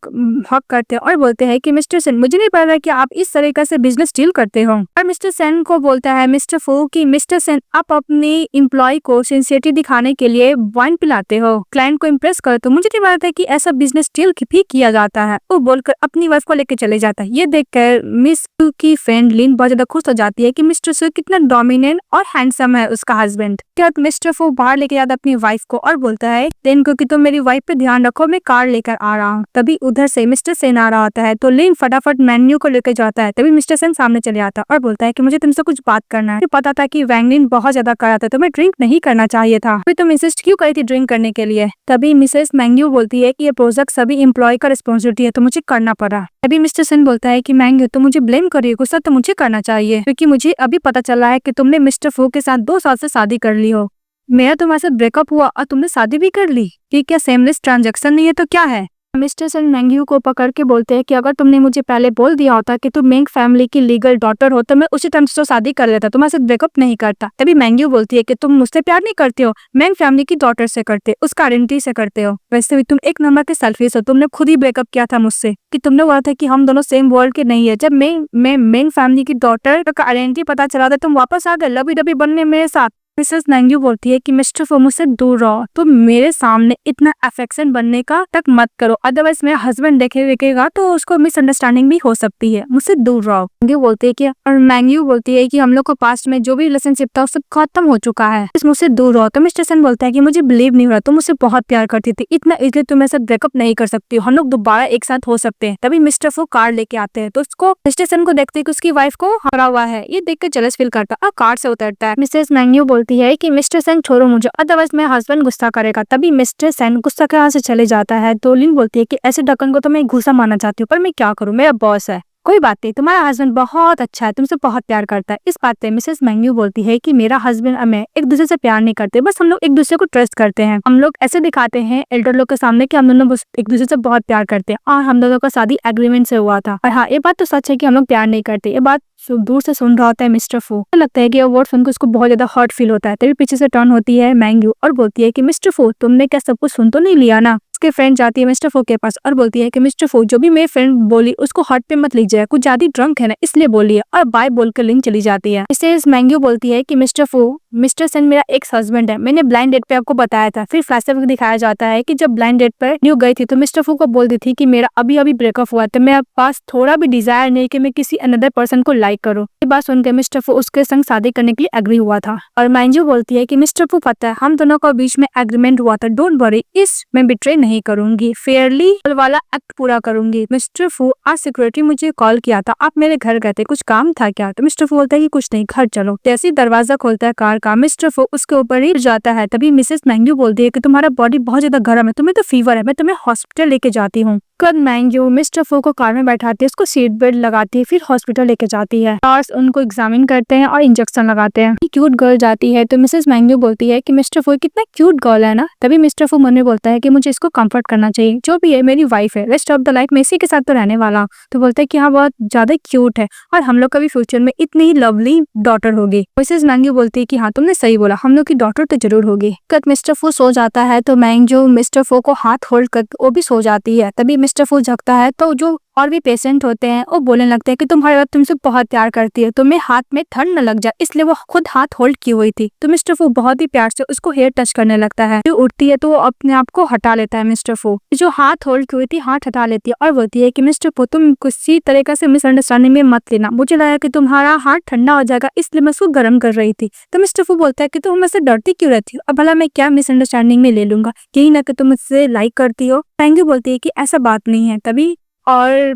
हक करते हैं और बोलते हैं कि मिस्टर सेन मुझे नहीं पता कि आप इस तरीके से बिजनेस डील करते हो। और मिस्टर सेन को बोलता है मिस्टर फू कि मिस्टर सेन आप अपनी एम्प्लॉय को सिंसियरिटी दिखाने के लिए वाइन पिलाते हो, क्लाइंट को इम्प्रेस करते हो, मुझे नहीं पता कि ऐसा बिजनेस डील भी किया जाता है। वो बोलकर अपनी वाइफ को लेकर चले जाता है। ये देखकर मिस सू की फ्रेंड लिन बहुत ज्यादा खुश हो जाती है कि मिस्टर सू कितना डोमिनेंट और हैंडसम है उसका हस्बैंड। क्या मिस्टर फू बाहर लेके जाता अपनी वाइफ को और बोलता है लिन को कि तुम मेरी वाइफ पे ध्यान रखो, मैं कार लेकर आ रहा हूँ। तभी उधर से मिस्टर सेन आ रहा होता है, तो लिन फटाफट मेन्यू को लेकर जाता है। तभी मिस्टर सेन सामने चले आता है और बोलता है कि मुझे तुमसे कुछ बात करना है। मुझे पता था कि वैंगलिन बहुत ज्यादा करा था, तो मैं ड्रिंक नहीं करना चाहिए था, फिर तुम इंसिस्ट क्यों करी थी ड्रिंक करने के लिए। तभी मिसेस मैंग्यू बोलती है कि ये प्रोजेक्ट सभी एम्प्लॉय का रिस्पॉन्सिबिलिटी है, तो मुझे करना पड़ा। तभी मिस्टर सेन बोलता है कि मैंग्यू तो मुझे ब्लेम करिए, गुस्सा तो मुझे करना चाहिए, क्योंकि मुझे अभी पता चला है कि तुमने मिस्टर फू के साथ 2 साल से शादी कर ली हो। मेरा तुम्हारे साथ ब्रेकअप हुआ और तुमने शादी भी कर ली, ये क्या सेमलेस ट्रांजैक्शन नहीं है तो क्या है। मिस्टर सन मैंग्यू को पकड़ के बोलते हैं कि अगर तुमने मुझे पहले बोल दिया होता कि तुम मेंग फैमिली की लीगल डॉटर हो तो मैं उसी टाइम से शादी कर लेता, तुम्हारे साथ ब्रेकअप नहीं करता। तभी मैंग्यू बोलती है कि तुम मुझसे प्यार नहीं करते हो, मेंग फैमिली की डॉटर से करते, उसका आइडेंटिटी से करते हो। वैसे भी तुम एक नंबर के सेल्फिश हो, तुमने खुद ही ब्रेकअप किया था मुझसे कि तुमने बोला था कि हम दोनों सेम वर्ल्ड के नहीं है। जब मैं मेंग फैमिली की डॉटर का आइडेंटिटी पता चला था तुम वापस आ गए लबी डबी बनने मेरे साथ। मिसेस मैंग्यू बोलती है कि मिस्टर फो मुझसे दूर रहो, तो मेरे सामने इतना अफेक्शन बनने का तक मत करो, अदरवाइज मेरा हस्बैंड देखेगा तो उसको मिसअंडरस्टैंडिंग भी हो सकती है, मुझसे दूर रहो। मैंग्यू बोलती है कि और मैंग्यू बोलती है कि हम लोग को पास्ट में जो भी रिलेशनशिप था सब खत्म हो चुका है, मुझसे दूर रहो। तो मिस्टर सन बोलता है कि मुझे बिलीव नहीं हो रहा, तुम मुझसे बहुत प्यार करती थी, इतना इजीली तुम मेरे साथ ब्रेकअप नहीं कर सकती हो, हम लोग दोबारा एक साथ हो सकते हैं। तभी मिस्टर फो कार लेके आते हैं तो उसको मिस्टर सन को देखते हैं कि उसकी वाइफ को हरा हुआ है, ये देख के जेलस फील करता है और कार से उतरता है। मिसेस मैंग्यू बोलती है कि मिस्टर सन छोड़ो मुझे, अदरवाइज मेरा हस्बैंड गुस्सा करेगा। तभी मिस्टर सन गुस्सा के यहाँ से चले जाता है। तो लिन बोलती है कि ऐसे ढक्कन को तो मैं घुसा मानना चाहती हूँ पर मैं क्या करूँ, मेरा बॉस है। कोई बात नहीं, तुम्हारा हस्बैंड बहुत अच्छा है, तुमसे बहुत प्यार करता है। इस बात पे मिसेस मैंग्यू बोलती है कि मेरा हस्बैंड और मैं एक दूसरे से प्यार नहीं करते, बस हम लोग एक दूसरे को ट्रस्ट करते हैं। हम लोग ऐसे दिखाते हैं एल्डर लोग के सामने कि हम दोनों बस एक दूसरे से बहुत प्यार करते हैं और हम दोनों का शादी एग्रीमेंट से हुआ था। और हाँ, ये बात तो सच है कि हम लोग प्यार नहीं करते। ये बात दूर से सुन रहा होता है मिस्टर फो, तो लगता है कि वो वर्ड सुनकर उसको बहुत ज्यादा हर्ट फील होता है। तभी पीछे से टर्न होती है मैंग्यू और बोलती है कि मिस्टर फो तुमने क्या सब कुछ सुन तो नहीं लिया ना। उसके फ्रेंड जाती है मिस्टर फो के पास और बोलती है कि मिस्टर फो जो भी मेरी फ्रेंड बोली उसको हार्ट पे मत लीजिए, कुछ ज्यादा ड्रंक है ना इसलिए बोली है, और बाय बोलकर लिन चली जाती है। इससे मैंग्यू बोलती है कि मिस्टर फो मिस्टर सन मेरा एक्स हस्बैंड है, मैंने ब्लाइंड डेट पे आपको बताया था। फिर फ्लैशबैक दिखाया जाता है कि जब ब्लाइंड डेट पर न्यू गई थी तो मिस्टर फो को बोल दी थी कि मेरा अभी अभी ब्रेकअप हुआ था, मेरे पास थोड़ा भी डिजायर नहीं कि मैं किसी अनदर पर्सन को लाइक करूं। ये बात सुनकर मिस्टर फो उसके संग शादी करने के लिए एग्री हुआ था। और मैंग्यू बोलती है कि मिस्टर फो पता है हम दोनों के बीच में एग्रीमेंट हुआ था, डोंट वरी, इस मैं बिट्रे नहीं करूंगी, फेयरली वाला एक्ट पूरा करूंगी। मिस्टर फो आज सिक्योरिटी मुझे कॉल किया था, आप मेरे घर गए थे, कुछ काम था क्या? तो मिस्टर फो बोलता है कि कुछ नहीं, घर चलो। जैसे दरवाजा खोलता है कार का, मिस्टर फो उसके ऊपर ही जाता है। तभी मिसेस मैंग्यू बोलती है कि तुम्हारा बॉडी बहुत ज्यादा गर्म है, तुम्हें तो फीवर है, मैं तुम्हें हॉस्पिटल लेके जाती हूँ। कद मैंग्यू मिस्टर फो को कार में बैठाती है, उसको सीट बेल्ट लगाती है, फिर हॉस्पिटल लेके जाती है। नर्स उनको एग्जामिन करते हैं और इंजेक्शन लगाते हैं। क्यूट गर्ल जाती है तो मिसेस मैंग्यू बोलती है कि मिस्टर फो कितना क्यूट गर्ल है ना। तभी मिस्टर फो मन में बोलता है कि मुझे इसको कंफर्ट करना चाहिए, जो भी है मेरी वाइफ है, रेस्ट ऑफ द लाइफ मैं इसी के साथ तो रहने वाला हूँ। तो बोलता है कि हाँ बहुत ज्यादा क्यूट है और हम लोग का भी फ्यूचर में इतनी ही लवली डॉटर होगी। मिसेस मैंग्यू बोलती है कि हाँ तुमने सही बोला, हम लोग की डॉटर तो जरूर होगी। कद मिस्टर फो सो जाता है तो मैंग्यू मिस्टर फो को हाथ होल्ड कर वो भी सो जाती है। तभी मिस्टर फो जगता है तो जो और भी पेशेंट होते हैं वो बोलने लगते हैं कि तुम्हारे बाप तुमसे बहुत प्यार करती है, तुम्हें हाथ में ठंड न लग जाए इसलिए वो खुद हाथ होल्ड की हुई थी। तो मिस्टर फो बहुत ही प्यार से उसको हेयर टच करने लगता है। जो उठती है तो वो अपने आप को हटा लेता है। मिस्टर फो जो हाथ होल्ड की हुई थी हाथ हटा लेती है और बोलती है कि मिस्टर फो तुम किसी तरीके से मिसअंडरस्टैंडिंग में मत लेना, मुझे लगा कि तुम्हारा हाथ ठंडा हो जाएगा इसलिए मैं उसको गर्म कर रही थी। तो मिस्टर फो बोलता है कि तुम मुझसे डरती क्यों रहती हो, अब भला मैं क्या मिसअंडरस्टैंडिंग में ले लूंगा, यही ना कि तुम मुझसे लाइक करती हो। मैंग्यू बोलती है कि ऐसा बात नहीं है। तभी और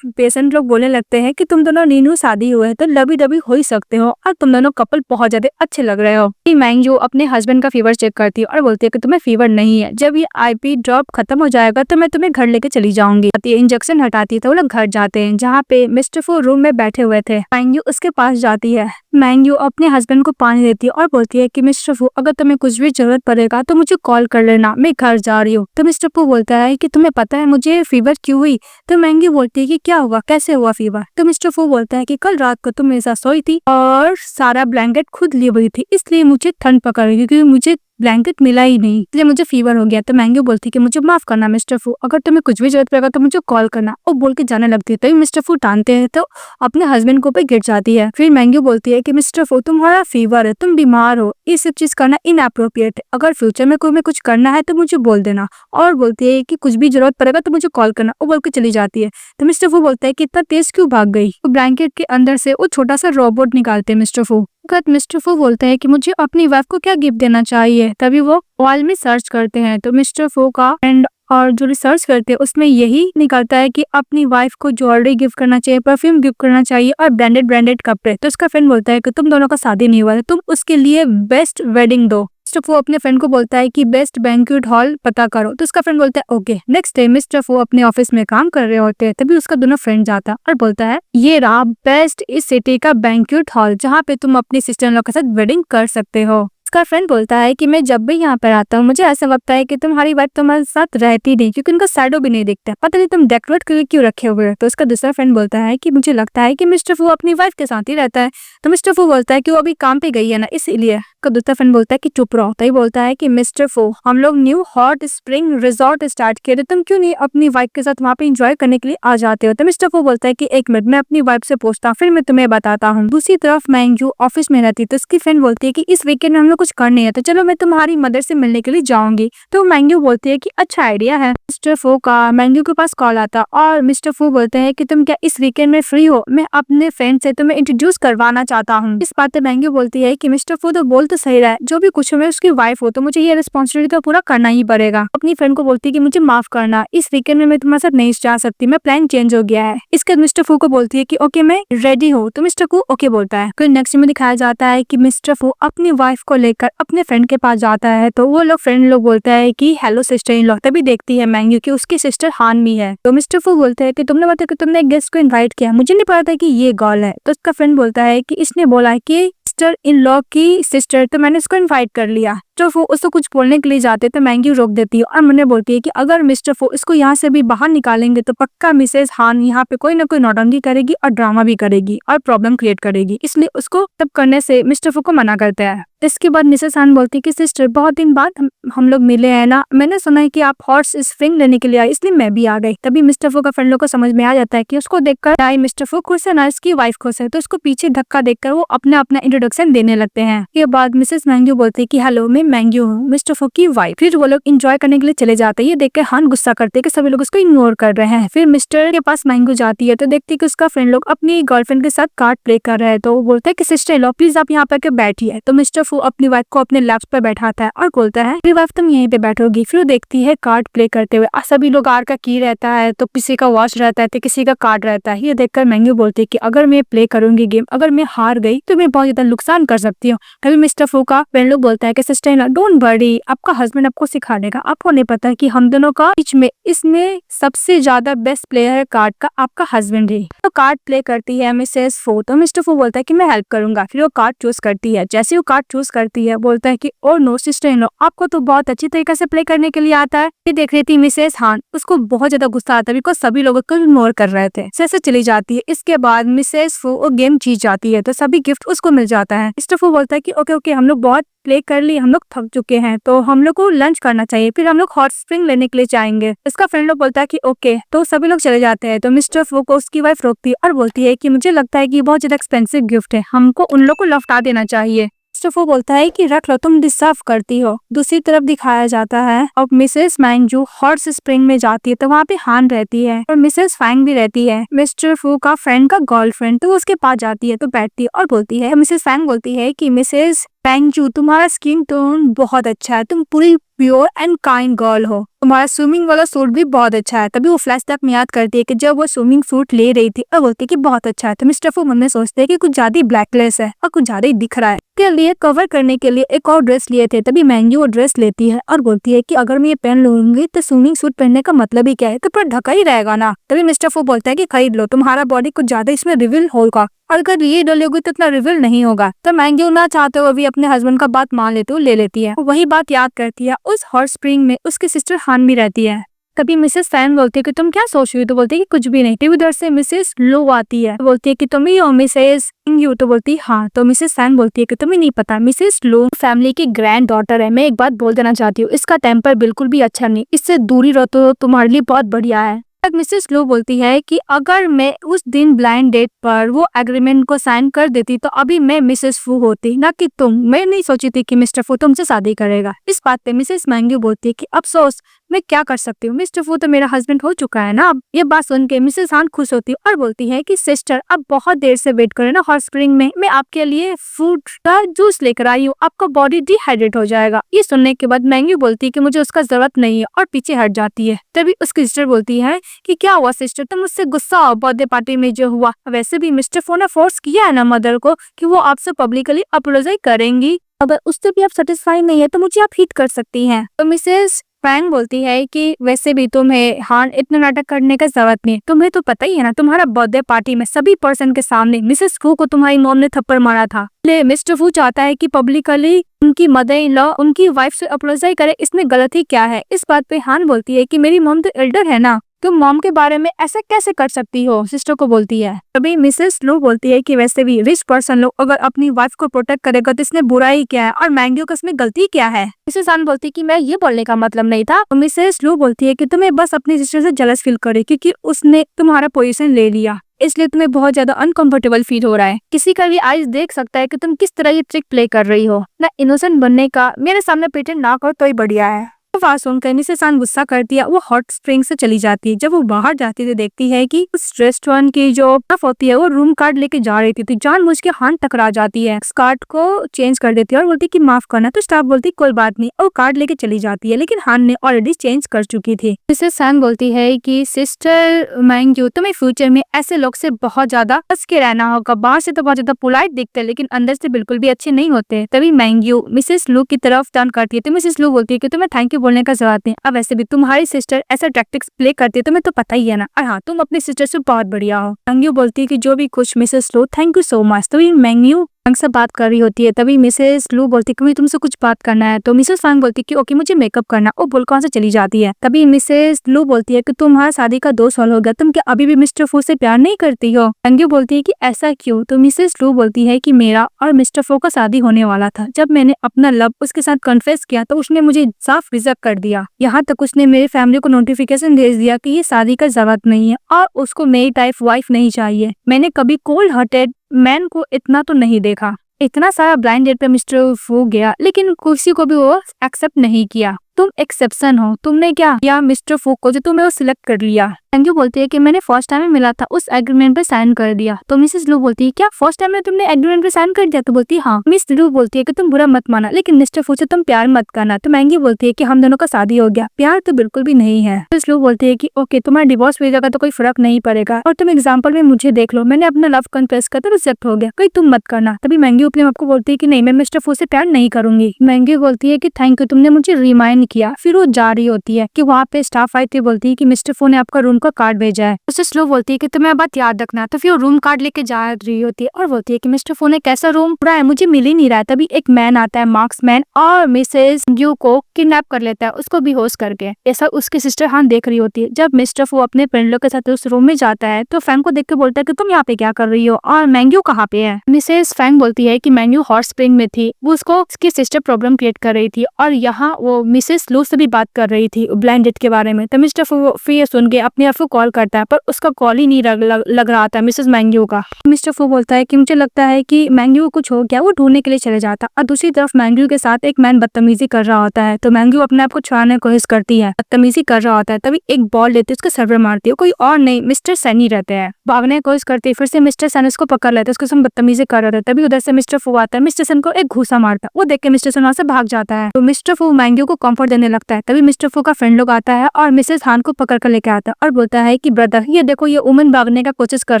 पेशेंट लोग बोलने लगते हैं कि तुम दोनों नीनू शादी हुए हैं तो लबी डबी हो ही सकते हो और तुम दोनों कपल बहुत ज्यादा अच्छे लग रहे हो। मैंग्यू अपने हस्बैंड का फीवर चेक करती है और बोलती है कि तुम्हें फीवर नहीं है, जब ये आईपी ड्रॉप खत्म हो जाएगा तो मैं तुम्हें घर लेके चली जाऊंगी। इंजेक्शन हटाती है तो वो लोग घर जाते हैं जहाँ पे मिस्टर फो रूम में बैठे हुए थे। मैंग्यू उसके पास जाती है। मैंग्यू अपने हस्बैंड को पानी देती है और बोलती है कि मिस्टर फो अगर तुम्हें कुछ भी जरूरत पड़ेगा तो मुझे कॉल कर लेना, मैं घर जा रही हूँ। तो मिस्टर फो बोलता है कि तुम्हें पता है मुझे फीवर क्यों हुई? तो मैंग्यू बोलती है कि क्या हुआ, कैसे हुआ फीवर? तो मिस्टर फो बोलता है कि कल रात को तुम मेरे साथ सोई थी और सारा ब्लैंकेट खुद ली हुई थी इसलिए मुझे ठंड पकड़ गई क्योंकि मुझे ब्लैंकेट मिला ही नहीं इसलिए मुझे फीवर हो गया। तो मैंग्यू बोलती है कि मुझे माफ करना मिस्टर फू, अगर तुम्हें कुछ भी जरूरत पड़ेगा तो मुझे कॉल करना। वो बोल के जाने लगती है तभी मिस्टर फू टानते हैं तो अपने हस्बैंड को पे गिर जाती है। फिर मैंग्यू बोलती है कि मिस्टर फू तुम्हारा फीवर है, तुम बीमार हो, ये सब चीज करना इनअप्रोप्रिएट है, अगर फ्यूचर में कोई कुछ करना है तो मुझे बोल देना। और बोलती है कि कुछ भी जरूरत पड़ेगा तो मुझे कॉल करना। वो बोल के चली जाती है। तो मिस्टर फू बोलता है कि इतना तेज क्यों भाग गई? तो ब्लैंकेट के अंदर से वो छोटा सा रोबोट निकालते हैं मिस्टर फू। मिस्टर फू बोलते हैं कि मुझे अपनी वाइफ को क्या गिफ्ट देना चाहिए। तभी वो वॉल में सर्च करते हैं तो मिस्टर फू का फ्रेंड और जो रिसर्च करते हैं उसमें यही निकलता है कि अपनी वाइफ को ज्वेलरी गिफ्ट करना चाहिए, परफ्यूम गिफ्ट करना चाहिए और ब्रांडेड कपड़े। तो उसका फ्रेंड बोलता है कि तुम दोनों का शादी नहीं हुआ है, तुम उसके लिए बेस्ट वेडिंग दो। मिस्टर फू अपने फ्रेंड को बोलता है कि बेस्ट बैंक्वेट हॉल पता करो। तो उसका फ्रेंड बोलता है ओके। नेक्स्ट डे मिस्टर फू अपने ऑफिस में काम कर रहे होते हैं तभी उसका दोनों फ्रेंड जाता है और बोलता है ये रहा बेस्ट इस सिटी का बैंक्वेट हॉल जहाँ पे तुम अपनी सिस्टर इन लॉ के साथ वेडिंग कर सकते हो। उसका फ्रेंड बोलता है कि मैं जब भी यहाँ पर आता हूँ मुझे ऐसा लगता है कि तुम्हारी वाइफ तुम्हारे साथ रहती नहीं, क्योंकि उनका शैडो भी नहीं दिखता, पता नहीं तुम डेकोरेट करके क्यों रखे हुए हो। तो उसका दूसरा फ्रेंड बोलता है कि मुझे लगता है कि मिस्टर फू अपनी वाइफ के साथ ही रहता है। तो मिस्टर फू बोलता है कि वो अभी काम पे गई है ना, इसीलिए। का दूसरा फ्रेंड बोलता है कि चुप रहो। तो बोलता है कि मिस्टर फू, हम लोग new hot spring resort start किए, तुम क्यों नहीं अपनी वाइफ के साथ वहाँ पे एंजॉय करने के लिए आ जाते हो। तो मिस्टर फू बोलता है कि एक मिनट, मैं अपनी वाइफ से पूछता हूँ, फिर मैं तुम्हें बताता हूँ। दूसरी तरफ मैंगजू ऑफिस में रहती है, तो उसकी फ्रेंड बोलती है कि इस वीकेंड में हम लोग कुछ करने हैं, तो चलो मैं तुम्हारी मदर से मिलने के लिए जाऊंगी। तो मैंगजू बोलती है कि अच्छा आइडिया है। मिस्टर फू का मैंगजू के पास कॉल आता और मिस्टर फू बोलते हैं कि तुम क्या इस वीकेंड में फ्री हो, मैं अपने फ्रेंड से तुम्हें इंट्रोड्यूस करवाना चाहता हूँ। इस बात पे मैंगजू बोलती है कि मिस्टर फू तो बोल तो सही रहा है, जो भी कुछ हो मैं उसकी वाइफ हो तो मुझे ये रिस्पॉन्सिबिलिटी तो पूरा करना ही पड़ेगा। अपनी फ्रेंड को बोलती है कि मुझे माफ करना, इस वीकेंड में मैं तुम्हारे साथ नहीं जा सकती, मैं प्लान चेंज हो गया है। इसके बाद मिस्टर फू को बोलती है कि ओके मैं रेडी हूँ। तो मिस्टर फू ओके बोलता है। फिर नेक्स्ट में दिखाया जाता है कि मिस्टर फू अपनी वाइफ को लेकर अपने फ्रेंड के पास जाता है, तो वो लोग फ्रेंड लोग बोलता है कि हेलो सिस्टर इन लॉ। तभी देखती है मैंगजू कि उसकी सिस्टर हान भी है। तो मिस्टर फू बोलते हैं कि तुमने बताया कि तुमने एक गेस्ट को इन्वाइट किया, मुझे नहीं पता था कि ये गर्ल है। तो उसका फ्रेंड बोलता है कि इसने बोला है कि सिस्टर इन लॉ की सिस्टर, तो मैंने उसको इन्वाइट कर लिया। तो वो उसको कुछ बोलने के लिए जाते तो मैंगजू रोक देती है और मुझे बोलती है कि अगर मिस्टर फू इसको यहाँ से भी बाहर निकालेंगे तो पक्का मिसेस हान यहाँ पे कोई ना कोई नौटंकी करेगी और ड्रामा भी करेगी और प्रॉब्लम क्रिएट करेगी, इसलिए उसको तब करने से मिस्टर फू को मना करता है। इसके बाद मिसेस हान बोलती है कि सिस्टर बहुत दिन बाद हम लोग मिले हैं ना, मैंने सुना है कि आप हॉर्स स्प्रिंग लेने के लिए आए, इसलिए मैं भी आ गई। तभी मिस्टर फू का फ्रेंड लोग को समझ में आ जाता है कि उसको देखकर ना मिस्टर फू खुश है ना इसकी वाइफ खुश है, तो उसको पीछे धक्का देकर वो अपना इंट्रोडक्शन देने लगते हैं। इसके बाद मिसेस मैंगजू बोलती है कि हेलो मैं मैंगजू हूँ, मिस्टर फू की वाइफ। फिर वो लोग एंजॉय करने के लिए चले जाते हैं। ये देखकर हान गुस्सा करते हैं कि सभी लोग उसको इग्नोर कर रहे हैं। फिर मिस्टर के पास मैंगजू जाती है तो देखती है कि उसका फ्रेंड लोग अपनी गर्लफ्रेंड के साथ कार्ड प्ले कर रहे हैं। तो वो बोलता है कि सिस्टर लो प्लीज आप यहाँ पर बैठिए। तो मिस्टर फू अपनी वाइफ को अपने लेफ्ट पर बैठाता है और बोलता है मेरी वाइफ तुम यहीं पे बैठोगी। फिर देखती है कार्ड प्ले करते हुए सभी लोग आर का की रहता है, तो किसी का वॉच रहता है तो किसी का कार्ड रहता है। ये देखकर मैंगजू बोलती है कि अगर मैं प्ले करूंगी गेम, अगर मैं हार गई तो मैं बहुत ज्यादा नुकसान कर सकती हूँ। तभी मिस्टर फू का फ्रेंड लोग बोलता है कि सिस्टर डोंट वरी, आपका हस्बैंड आपको सिखा देगा, आपको नहीं पता कि हम दोनों का बीच में इसमें सबसे ज्यादा बेस्ट प्लेयर है कार्ड का आपका हस्बैंड ही। तो कार्ड प्ले करती है मिसेस फू, तो मिस्टर फू बोलता है कि मैं हेल्प करूंगा। फिर वो कार्ड चूज करती है। जैसे वो कार्ड चूज करती है बोलता है कि और नो सिस्टर इन लॉ आपको तो बहुत अच्छी तरीके से प्ले करने के लिए आता है। ये देख रही थी मिसेस हान, उसको बहुत ज्यादा गुस्सा आता है बिकॉज सभी लोग को इग्नोर कर रहे थे। जैसे चली जाती है। इसके बाद मिसेस फू वो गेम जीत जाती है तो सभी गिफ्ट उसको मिल जाता है। मिस्टर फू बोलता है कि ओके ओके हम लोग बहुत प्ले कर ली, हम लोग थक चुके हैं, तो हम लोग को लंच करना चाहिए, फिर हम लोग हॉट स्प्रिंग लेने के लिए जाएंगे। इसका फ्रेंड लोग बोलता है कि ओके, तो सभी लोग चले जाते हैं। तो मिस्टर फू को उसकी वाइफ रोकती है और बोलती है कि मुझे लगता है कि बहुत ज्यादा एक्सपेंसिव गिफ्ट है, हमको उन लोग को लौटा देना चाहिए। मिस्टर फू बोलता है कि रख लो, तुम डिजर्व करती हो। दूसरी तरफ दिखाया जाता है अब मिसेस मैंगजू हॉर्स स्प्रिंग में जाती है तो वहाँ पे हान रहती है और मिसेस फैंग भी रहती है, मिस्टर फू का फ्रेंड का गर्लफ्रेंड। तो उसके पास जाती है तो बैठती है और बोलती है, मिसेस फैंग बोलती है कि मिसेस मैंगजू तुम्हारा स्किन टोन बहुत अच्छा है, तुम पूरी प्योर एंड काइंड गर्ल हो, तुम्हारा स्विमिंग वाला सूट भी बहुत अच्छा है। तभी वो फ्लैशबैक में याद करती है कि जब वो स्विमिंग सूट ले रही थी और बोलती है कि बहुत अच्छा है। तो मिस्टर फू मन में सोचते हैं कि कुछ ज्यादा ब्लैकलेस है और कुछ ज्यादा ही दिख रहा है, के लिए कवर करने के लिए एक और ड्रेस लिए थे। तभी मैंगजू वो ड्रेस लेती है और बोलती है कि अगर मैं ये पहन लूंगी तो स्विमिंग सूट पहनने का मतलब ही क्या है, तो पूरा ढका ही रहेगा ना। तभी मिस्टर फू बोलता है कि खरीद लो, तुम्हारा बॉडी कुछ ज्यादा इसमें रिवील होगा और अगर ये डलोगी तो इतना रिवील नहीं होगा। तो मैंगजू ना चाहते हुए भी अपने हस्बैंड का बात मान लेते हुए ले लेती है। वही बात याद करती है उस हॉट स्प्रिंग में उसकी सिस्टर हान भी रहती है। तभी मिसेस फैन बोलती है कि तुम क्या सोच रही हो, तो बोलती है कि कुछ भी नहीं। तभी उधर से मिसेस लो आती है, बोलती है कि तुम ही हो मिसेस यू, तो बोलती है हाँ। तो मिसेस फैन बोलती है कि तुम्हें नहीं पता मिसेस लो फैमिली की ग्रैंड डॉटर है। मैं एक बात बोल देना चाहती हूँ, इसका टेम्पर बिल्कुल भी अच्छा नहीं, इससे दूरी रहो तो तुम्हारे लिए बहुत बढ़िया है। मिसेस लो बोलती है कि अगर मैं उस दिन ब्लाइंड डेट पर वो एग्रीमेंट को साइन कर देती तो अभी मैं मिसेस फू होती, ना कि तुम। मैं नहीं सोची थी कि मिस्टर फू तुमसे शादी करेगा। इस बात पे मिसेस मैंगजू बोलती है कि अफसोस, मैं क्या कर सकती हूँ, मिस्टर फू तो मेरा हस्बैंड हो चुका है ना अब। ये बात सुन के मिसेस हान खुश होती है और बोलती है कि सिस्टर अब बहुत देर से वेट करे ना हॉट स्प्रिंग में, मैं आपके लिए फ्रूट का जूस लेकर आई हूँ, आपका बॉडी डिहाइड्रेट हो जाएगा। ये सुनने के बाद मैंगजू बोलती है कि मुझे उसका जरूरत नहीं है और पीछे हट जाती है। तभी उसकी सिस्टर बोलती है कि क्या हुआ सिस्टर, तुम मुझसे गुस्सा हो बर्थडे पार्टी में जो हुआ, वैसे भी मिस्टर फू ने फोर्स किया है ना मदर को कि वो आपसे पब्लिकली अपोलोजाइज करेंगी, अगर उससे भी आप सेटिस्फाई नहीं है तो मुझे आप हिट कर सकती हैं। तो मिसेस फैंग बोलती है कि वैसे भी तुम्हें हान इतना नाटक करने का जरूरत नहीं, तुम्हें तो पता ही है ना, तुम्हारा बर्थडे पार्टी में सभी पर्सन के सामने मिसेस फू को तुम्हारी मॉम ने थप्पड़ मारा था। मिस्टर फू चाहता है कि पब्लिकली उनकी मदर इन लॉ उनकी वाइफ से अपोलोजाइज करे, इसमें गलत ही क्या है। इस बात पे हान बोलती है कि मेरी मॉम तो एल्डर है ना, तुम मॉम के बारे में ऐसे कैसे कर सकती हो, सिस्टर को बोलती है। तभी मिसेस लू बोलती है कि वैसे भी रिच पर्सन लोग अगर अपनी वाइफ को प्रोटेक्ट करेगा तो इसमें बुराई क्या है और मैंगियो का इसमें गलती क्या है। मिसेस हान बोलती है कि मैं ये बोलने का मतलब नहीं था। तो मिसेस लू बोलती है कि तुम्हें बस अपनी सिस्टर से जेलस फील करे क्योंकि उसने तुम्हारा पोजीशन ले लिया, इसलिए तुम्हें बहुत ज्यादा अनकंफर्टेबल फील हो रहा है। किसी का भी आइज देख सकता है कि तुम किस तरह ये ट्रिक प्ले कर रही हो ना, इनोसेंट बनने का मेरे सामने प्रिटेंड ना करो तो ही बढ़िया है। बात सुनकर मिसेस हान गुस्सा करती है, वो हॉट स्प्रिंग से चली जाती है। जब वो बाहर जाती है तो देखती है कि उस रेस्टोरेंट की जो स्टाफ होती है वो रूम कार्ड लेके जा रही थी, तो जानबूझ के हान टकरा जाती है, कार्ड को चेंज कर देती है और बोलती है कि माफ करना। तो स्टाफ बोलती है कोई बात नहीं और कार्ड लेके चली जाती है, लेकिन हान ने ऑलरेडी चेंज कर चुकी थी। मिसेस हान बोलती है कि सिस्टर मैंग्यू तुम्हें फ्यूचर में ऐसे लोग से बहुत ज्यादा बच के रहना होगा, बाहर से तो बहुत ज्यादा पोलाइट दिखते हैं लेकिन अंदर से बिल्कुल भी अच्छे नहीं होते। तभी मैंग्यू मिसेस लू की तरफ टर्न करती है, तो मिसेस लू बोलती है कि तुम्हें थैंक यू बोलने का जरूरत नहीं, अब वैसे भी तुम्हारी सिस्टर ऐसा टैक्टिक्स प्ले करती है तुम्हें तो पता ही है ना, और हाँ तुम अपनी सिस्टर से बहुत बढ़िया हो। मैंग्यू बोलती है कि जो भी कुछ मिसेस लू थैंक यू सो मच। तो मैंग्यू फैंग से बात कर रही होती है, तभी मिसेस लू बोलती है कि मुझे तुमसे कुछ बात करना है। तो मिसेस फैंग बोलती है कि ओके मुझे मेकअप करना, वो बोल कौन से चली जाती है। तभी मिसेस लू बोलती है कि तुम्हारा शादी का 2 साल हो गया, तुम क्या अभी भी मिस्टर फू से प्यार नहीं करती हो। मैंग्यू बोलती है कि ऐसा क्यों। तो मिसेस लू बोलती है कि मेरा और मिस्टर फू का शादी होने वाला था, जब मैंने अपना लव उसके साथ कन्फेस किया तो उसने मुझे साफ रिजेक्ट कर दिया, यहाँ तक उसने मेरे फैमिली को नोटिफिकेशन भेज दिया कि ये शादी का जरूरत नहीं है और उसको मेरी टाइप वाइफ नहीं चाहिए। मैंने कभी कोल्ड हार्टेड मैन को इतना तो नहीं देखा। इतना सारा ब्लाइंड डेट पे मिस्टर फू गया लेकिन किसी को भी वो एक्सेप्ट नहीं किया। तुम एक्सेप्शन हो, तुमने क्या किया मिस्टर फू को जो तुम्हें वो सिलेक्ट कर लिया। मैंग्यू बोलती है कि मैंने फर्स्ट टाइम में मिला था उस एग्रीमेंट पे साइन कर दिया। तो मिसेस लू बोलती है क्या फर्स्ट टाइम में तुमने एग्रीमेंट पे साइन कर दिया। तो बोलती है हाँ। मिस लू बोलती है कि तुम बुरा मत माना लेकिन मिस्टर फू से तुम प्यार मत करना। तो मैंग्यू बोलती है कि हम दोनों का शादी हो गया, प्यार तो बिल्कुल भी नहीं है। मिस लू बोलती है कि ओके तुम्हारा डिवोर्स हो जाएगा तो कोई फर्क नहीं पड़ेगा और तुम एग्जाम्पल में मुझे देख लो, मैंने अपना लव कन्फेस कर तो रिजेक्ट हो गया, कोई तुम मत करना। तभी मैंग्यू अपने आप को बोलती है कि नहीं मैं मिस्टर फू से प्यार नहीं करूंगी। मैंग्यू बोलती है कि थैंक यू तुमने मुझे रिमाइंड किया। फिर वो जा रही होती है कि वहाँ पे स्टाफ आई थी, बोलती है कि मिस्टर फू ने आपका रूम का कार्ड भेजा है। उससे स्लो बोलती है कि तुम्हें बात याद रखना। तो फिर वो रूम कार्ड लेके जा रही होती है और बोलती है कि मिस्टर फू ने कैसा रूम पूरा है मुझे मिल ही नहीं रहा है। तभी एक मैन आता है मार्क्समैन और मिसेस यू को किडनैप कर लेता है, उसको बेहोश करके। ऐसा उसकी सिस्टर हान देख रही होती है। जब मिस्टर फू अपने फ्रेंड लोग के साथ उस रूम में जाता है तो फैंग को देख के बोलता है कि तुम यहाँ पे क्या कर रही हो और मैंग्यू कहाँ पे है। मिसेस फैंग बोलती है कि मैंग्यू हॉट स्प्रिंग में थी, वो उसको उसकी सिस्टर प्रॉब्लम क्रिएट कर रही थी और यहाँ वो मिसेस लू से भी बात कर रही थी ब्लाइंड डेट के बारे में। तो मिस्टर फू फिर सुन के अपने आप को कॉल करता है पर उसका कॉल ही नहीं लग रहा था मिसेस मैंग्यू का। मिस्टर फू बोलता है कि मुझे लगता है कि मैंग्यू को कुछ हो गया, वो ढूंढने के लिए चले जाता और दूसरी तरफ मैंग्यू के साथ एक मैन बदतमीजी कर रहा होता है। तो मैंग्यू अपने आप को छुड़ाने की कोशिश करती है, बदतमीजी कर रहा होता है। तभी एक बॉल लेते उसके सर पर मारती है, कोई और नहीं मिस्टर सैनी रहते हैं। भागने की कोशिश करती है, फिर से मिस्टर सैन उसको पकड़ लेते उसके साथ बदतमीजी कर रहे थे। तभी उधर से मिस्टर फू आता है, मिस्टर सैन को एक घूसा मारता है, वो देख के मिस्टर सैन वहाँ से भाग जाता है। तो मिस्टर फू मैंग्यू को कंफर्ट देने लगता है। तभी मिस्टर फू का फ्रेंड लोग आता है और मिसेस हान को पकड़ कर लेके आता है और बोलता है कि ब्रदर ये देखो ये वुमन भागने का कोशिश कर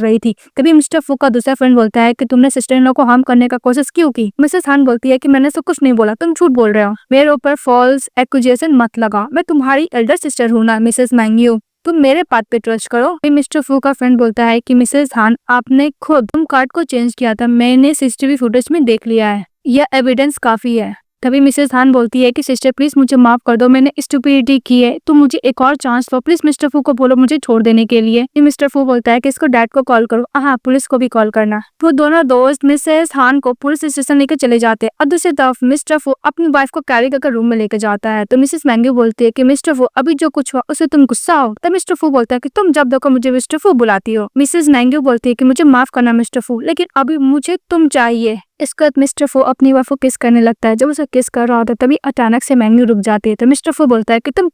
रही थी। तभी मिस्टर फू का दूसरा फ्रेंड बोलता है कि तुमने सिस्टर इन लॉ को हार्म करने का कोशिश क्यों की। मिसेस हान बोलती है कि मैंने सब कुछ नहीं बोला, तुम झूठ बोल रहे हो, मेरे ऊपर फॉल्स एक्यूजेशन मत लगा, मैं तुम्हारी एल्डर सिस्टर हूँ ना मिसेस मैंग्यू, तुम मेरे बात पे ट्रस्ट करो। मिस्टर फू का फ्रेंड बोलता है कि मिसेस हान आपने खुद तुम कार्ड को चेंज किया था, मैंने सीसीटीवी फुटेज में देख लिया है, यह एविडेंस काफी है। तभी मिसेस हान बोलती है कि सिस्टर प्लीज मुझे माफ कर दो, मैंने स्टुपिडिटी की है, तो मुझे एक और चांस दो, प्लीज मिस्टर फू को बोलो मुझे छोड़ देने के लिए। मिस्टर फू बोलता है कि इसको डैड को कॉल करो, हाँ पुलिस को भी कॉल करना। वो दोनों दोस्त मिसेस हान को पुलिस स्टेशन लेकर चले जाते हैं और दूसरी तरफ मिस्टर फू अपनी वाइफ को कैरी करके रूम में लेकर जाता है। तो मिसेस मैंग्यू बोलती है कि मिस्टर फू अभी जो कुछ हुआ उसे तुम गुस्सा हो। तब मिस्टर फू बोलता है कि तुम जब देखो मुझे मिस्टर फू बुलाती हो। मिसेस मैंग्यू बोलती है कि मुझे माफ करना मिस्टर फू, लेकिन अभी मुझे तुम चाहिए। इसके बाद मिस्टर फू अपनी वाइफ को किस करने लगता है। जब उसे किस कर रहा होता है तभी अचानक से मैंग्यू रुक जाती है। तो मिस्टर फू बोलता है कि तुम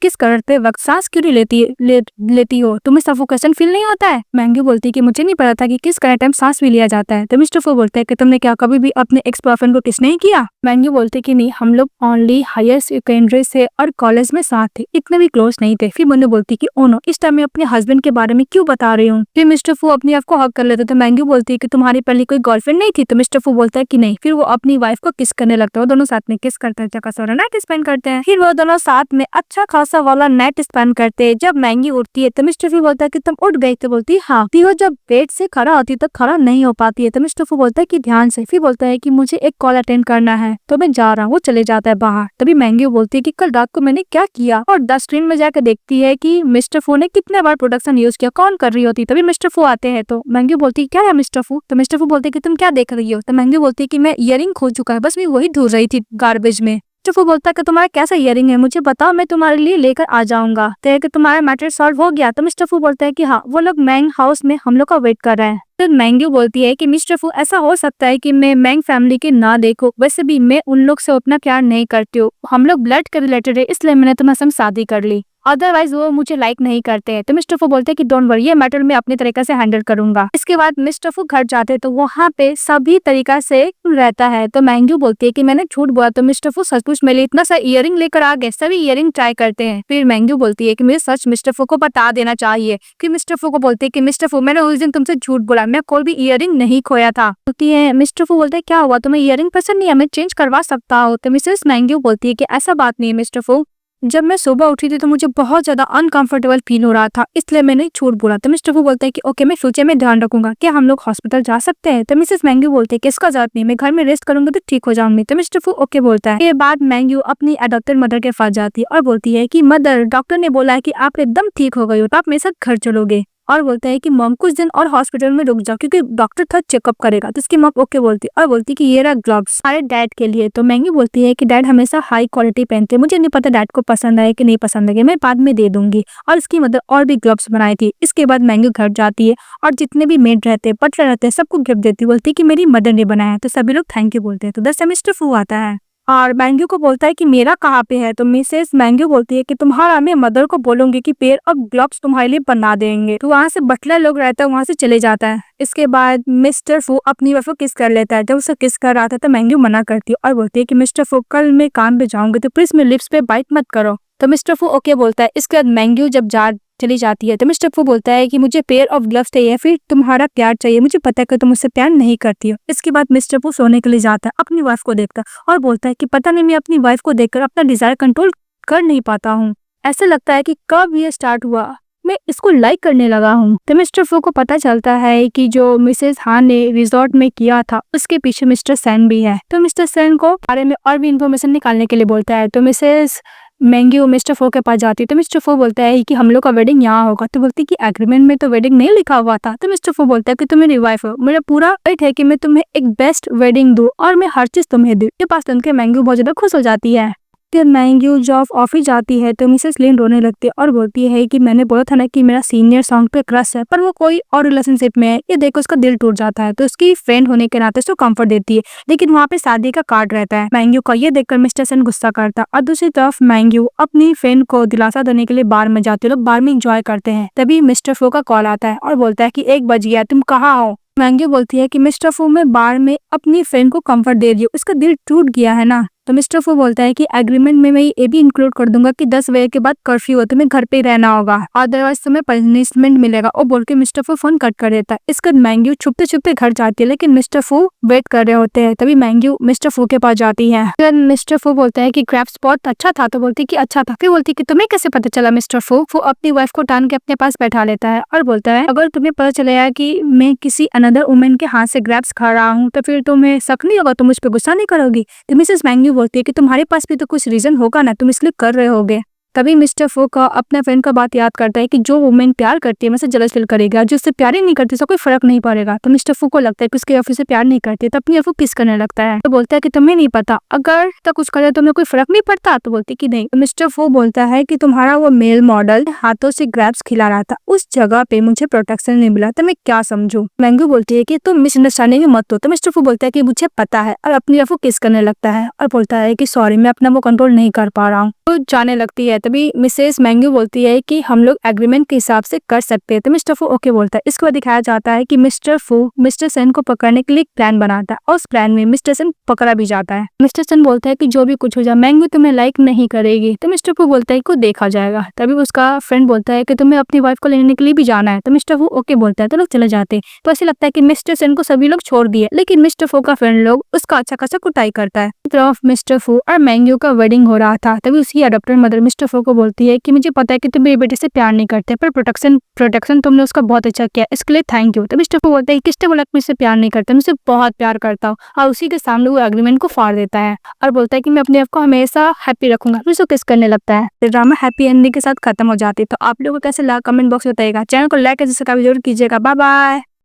किस करते वक्त सांस क्यों नहीं लेती हो, तुम्हें सफोकेशन फील नहीं होता है। मैंग्यू बोलती है कि मुझे नहीं पता था कि किस करने टाइम सांस भी लिया जाता है। तो मिस्टर फू बोलता है कि तुमने क्या कभी भी अपने एक्स बॉयफ्रेंड को किस नहीं किया। मैंग्यू बोलती है कि नहीं, हम लोग ओनली हायर सेकेंडरी से और कॉलेज में साथ थे, इतने भी क्लोज नहीं थे। फिर मैंने बोलती कि ओ नो, इस टाइम मैं अपने हस्बैंड के बारे में क्यों बता रही हूँ। फिर मिस्टर फू अपने आप को हक कर लेते। तो मैंग्यू बोलती है कि तुम्हारी पहले कोई गर्लफ्रेंड नहीं थी। तो मिस्टर फू बोलता है कि नहीं। फिर वो अपनी वाइफ को किस करने लगता है, वो दोनों साथ में किस करते हैं, जगह सारा नाइट स्पेंड करते हैं। फिर वो दोनों साथ में अच्छा खासा वाला नाइट स्पेंड करते हैं। जब मैंगी उठती है तो मिस्टर फू बोलता है कि तुम उठ गई, तो बोलती है हाँ। वो जब बेड से खड़ा होती है तो खड़ा नहीं हो पाती है, तो मिस्टर फू बोलता है कि ध्यान से। फिर बोलता है कि मुझे एक कॉल अटेंड करना है तो मैं जा रहा हूँ। वो चले जाता है बाहर। तभी मैंगी बोलती है कि कल रात को मैंने क्या किया, और डस्टबिन में जाकर देखती है कि मिस्टर फू ने कितने बार प्रोडक्शन यूज किया, कौन कर रही होती। तभी मिस्टर फू आते हैं तो मैंगी बोलती है क्या है मिस्टर फू। तो मिस्टर फू बोलते हैं कि तुम क्या देख रही हो। तो मैंगी बोलती है कि मैं इयरिंग खो चुका है, बस मैं वही ढूंढ रही थी गार्बेज में। मिस्टर फू बोलता है कि तुम्हारा कैसा इयरिंग है, मुझे बताओ, मैं तुम्हारे लिए लेकर आ जाऊंगा। तो कि तुम्हारा मैटर सॉल्व हो गया। तो मिस्टर फू बोलता है कि हाँ, वो लोग मैंग हाउस में हम लोग का वेट कर रहे हैं। तो मैंगी बोलती है कि मिस्टर फू ऐसा हो सकता है कि मैं मैंग फैमिली के ना देखो, वैसे भी मैं उन लोग से उतना प्यार नहीं करती हूँ, हम लोग ब्लड के रिलेटेड है, इसलिए मैंने तुम्हारे साथ शादी कर ली, अदरवाइज वो मुझे लाइक नहीं करते हैं। तो मिस्टर फू बोलते हैं कि डोंट वरी, ये मैटर मैं अपनी तरीके से हैंडल करूंगा। इसके बाद मिस्टर फू घर जाते हैं तो वहाँ पे सभी तरीका से रहता है। तो मैंगी बोलती है कि मैंने झूठ बोला। तो मिस्टर फू सचमुच मेरे लिए इतना सा इयरिंग लेकर आ गए, सभी इयरिंग ट्राई करते हैं। फिर मैंगी बोलती है कि मुझे सच मिस्टर फू को बता देना चाहिए। कि मिस्टर फू को बोलते है कि मिस्टर फू, मैंने उस दिन तुमसे झूठ बोला, मैं कोई भी इयरिंग नहीं खोया था। बोलती है मिस्टर फू बोलते है क्या हुआ, तुम्हें इयरिंग पसंद नहीं है, मैं चेंज करवा सकता हूँ। तो मिसेस मैंगी बोलती है कि ऐसा बात नहीं है मिस्टर फू, जब मैं सुबह उठी थी तो मुझे बहुत ज्यादा अनकंफर्टेबल फील हो रहा था, इसलिए मैंने झूठ बोला। तो मिस्टर फू बोलते हैं कि ओके, मैं फ्यूचर में ध्यान रखूंगा, क्या हम लोग हॉस्पिटल जा सकते हैं। तो मिसेस मैंगी बोलते हैं कि इसका जरूरत नहीं, मैं घर में रेस्ट करूंगी तो ठीक हो जाऊंगी। तो मिस्टर फू ओके बोलता है। ये बाद मैंगी अपनी अडॉप्टेड मदर के पास जाती है और बोलती है कि मदर, डॉक्टर ने बोला है कि आप एकदम ठीक हो गई हो, तो आप मेरे साथ घर चलोगे। और बोलता है कि मॉम कुछ दिन और हॉस्पिटल में रुक जाओ क्योंकि डॉक्टर था चेकअप करेगा। तो इसकी मॉम ओके बोलती है और बोलती है कि ये रहा ग्लव्स सारे डैड के लिए। तो मैंगी बोलती है कि डैड हमेशा हाई क्वालिटी पहनते हैं, मुझे नहीं पता डैड को पसंद आए कि नहीं पसंद है, मैं बाद में दे दूंगी। और इसकी मदर और भी ग्लव्स बनाई थी। इसके बाद मैंगी घर जाती है और जितने भी मेड रहते हैं, बटलर रहते हैं, सबको गिफ्ट देती है। बोलती है कि मेरी मदर ने बनाया है। तो सभी लोग थैंक यू बोलते हैं। तो 10 मिस्टर फू आता है और मैंगी को बोलता है कि मेरा कहाँ पे है। तो मिसेस मैंगी बोलती है कि तुम्हारा, मैं मदर को बोलूंगी कि पेयर और ग्लव्स तुम्हारे लिए बना देंगे। तो वहाँ से बटलर लोग रहता है, वहाँ से चले जाता है। इसके बाद मिस्टर फू अपनी वाइफ को किस कर लेता है। जब उसे किस कर रहा था तो मैंगी मना करती है और बोलती है कि मिस्टर फू, कल मैं काम पे जाऊंगी तो प्लीज मेरे लिप्स पे बाइट मत करो। तो मिस्टर फू ओके बोलता है। इसके बाद मैंगी जब चली जाती है तो मिस्टर फू बोलता है कि मुझे पेयर ऑफ ग्लव्स चाहिए, फिर तुम्हारा प्यार चाहिए, मुझे पता है कि तुम मुझसे प्यार नहीं करती हो। इसके बाद मिस्टर फू सोने के लिए जाता है अपनी वाइफ को देखकर और बोलता है कि पता नहीं मैं अपनी वाइफ को देखकर अपना डिजायर कंट्रोल कर नहीं पाता हूँ, ऐसा लगता है कि कब ये स्टार्ट हुआ, मैं इसको लाइक करने लगा हूँ। तो मिस्टर फू को पता चलता है कि जो मिसेस हान ने रिजॉर्ट में किया था उसके पीछे मिस्टर सेन भी है। तो मिस्टर सेन को बारे में और भी इन्फॉर्मेशन निकालने के लिए बोलता है। तो मिसेस मैंगी मिस्टर फू के पास जाती है। तो मिस्टर फू बोलता है कि हम लोग का वेडिंग यहाँ होगा। तो बोलती है कि एग्रीमेंट में तो वेडिंग नहीं लिखा हुआ था। तो मिस्टर फू बोलता है कि तुम मेरी वाइफ हो, मेरा पूरा राइट है कि मैं तुम्हें एक बेस्ट वेडिंग दूं और मैं हर चीज तुम्हें दूं। ये बात सुनकर मैंगी बहुत ज्यादा खुश हो जाती है। फिर मैंगी जब ऑफिस जाती है तो मिसेस लिन रोने लगती है और बोलती है कि मैंने बोला था ना कि मेरा सीनियर सॉन्ग पे क्रश है, पर वो कोई और रिलेशनशिप में है, ये देखो उसका दिल टूट जाता है। तो उसकी फ्रेंड होने के नाते उसको कंफर्ट देती है, लेकिन वहाँ पे शादी का कार्ड रहता है मैंगी का। ये देखकर मिस्टर सेन गुस्सा करता है और दूसरी तरफ मैंगी अपनी फ्रेंड को दिलासा देने के लिए बार में जाते, लोग बार में इंजॉय करते हैं। तभी मिस्टर फू का कॉल आता है और बोलता है कि 1 बज गया, तुम कहाँ हो। मैंगी बोलती है कि मिस्टर फू, मैं बार में अपनी फ्रेंड को कंफर्ट दे रही हूँ, उसका दिल टूट गया है ना। तो मिस्टर फू बोलता है कि एग्रीमेंट में मैं ये भी इंक्लूड कर दूंगा कि 10 बजे के बाद कर्फ्यू हो, तुम्हें घर पे ही रहना होगा, अदरवाइज तुम्हें पनिशमेंट मिलेगा। और बोल के मिस्टर फू फोन कट कर देता है। इसके बाद मैंगी छुपते छुपते घर जाती है, लेकिन मिस्टर फू वेट कर रहे होते हैं। तभी मैंगी मिस्टर फू के पास जाती है। फिर मिस्टर फू बोलता है कि क्रैप स्पॉट अच्छा था। तो बोलती है कि अच्छा था। फिर बोलती है कि तुम्हें कैसे पता चला। मिस्टर फू अपनी वाइफ को टान के अपने पास बैठा लेता है और बोलता है अगर तुम्हें पता चलेगा कि मैं किसी अनदर वुमेन के हाथ से ग्रैप्स खा रहा हूँ तो फिर तुम्हें शक नहीं होगा, तुम मुझ पर गुस्सा नहीं करोगी। तो मिसेस मैंगी बोलती है कि तुम्हारे पास भी तो कुछ रीजन होगा ना, तुम इसलिए कर रहे होगे। तभी मिस्टर फू का अपने फ्रेंड का बात याद करता है कि जो वुमेन प्यार करती है मैं से जलस फील करेगा, जो उससे प्यार ही नहीं करती उसका कोई फर्क नहीं पड़ेगा। तो मिस्टर फू को लगता है कि उसकी ऑफिस से प्यार नहीं करती, तो अपनी ऑफिस किस करने लगता है। तो बोलता है कि तुम्हें नहीं पता, अगर तो कुछ करे तो कोई फर्क नहीं पड़ता। तो बोलती कि नहीं। तो मिस्टर फू बोलता है कि तुम्हारा वो मेल मॉडल हाथों से ग्रैप्स खिला रहा था, उस जगह पे मुझे प्रोटेक्शन नहीं मिला, तो मैं क्या समझू। मैंगी बोलती है कि तुम मिसअंडरस्टैंडिंग में मत हो। तो मिस्टर फू बोलता है कि मुझे पता है और अपनी ऑफिस किस करने लगता है और बोलता है कि सॉरी, मैं अपना वो कंट्रोल नहीं कर पा रहा हूँ। तो जाने लगती है। तभी मिसेस मैंग्यू बोलती है कि हम लोग एग्रीमेंट के हिसाब से कर सकते हैं। तो मिस्टर फू ओके बोलता है। इसको दिखाया जाता है कि मिस्टर फू मिस्टर सन को पकड़ने के लिए एक प्लान बनाता है और उस प्लान में मिस्टर सन पकड़ा भी जाता है। मिस्टर सन बोलता है कि जो भी कुछ हो जाए मैंग्यू तुम्हें लाइक नहीं करेगी। तो मिस्टर फू बोलता है कि देखा जाएगा। तभी उसका फ्रेंड बोलता है कि तुम्हें अपनी वाइफ को लेने के लिए भी जाना है। तो मिस्टर फू ओके बोलता है। तो लोग चले जाते हैं। तो ऐसे लगता है कि मिस्टर सन को सभी लोग छोड़ दिए, लेकिन मिस्टर फू का फ्रेंड लोग उसका अच्छा खासा कुटाई करता है। तरफ मिस्टर फू और मैंग्यू का वेडिंग हो रहा था। तभी उसकी अडॉप्टेड मदर मिस्टर फू को बोलती है कि मुझे पता है कि तुम मेरे बेटे से प्यार नहीं करते, पर प्रोटेक्शन तुमने उसका बहुत अच्छा किया, इसके लिए थैंक यू। तो मिस्टर फू बोलते हैं किसने बोला कि मुझसे प्यार नहीं करता, मुझसे बहुत प्यार करता हूँ। और उसी के सामने वो एग्रीमेंट को फाड़ देता है और बोलता है कि मैं अपने आप को हमेशा हैप्पी रखूंगा। फिर उसको किस करने लगता है। तो ड्रामा हैप्पी एंडिंग के साथ खत्म हो जाती है। तो आप लोगों को कैसे लगा कमेंट बॉक्स में बताइएगा। चैनल को लाइक और सब्सक्राइब जरूर कीजिएगा। Bye bye.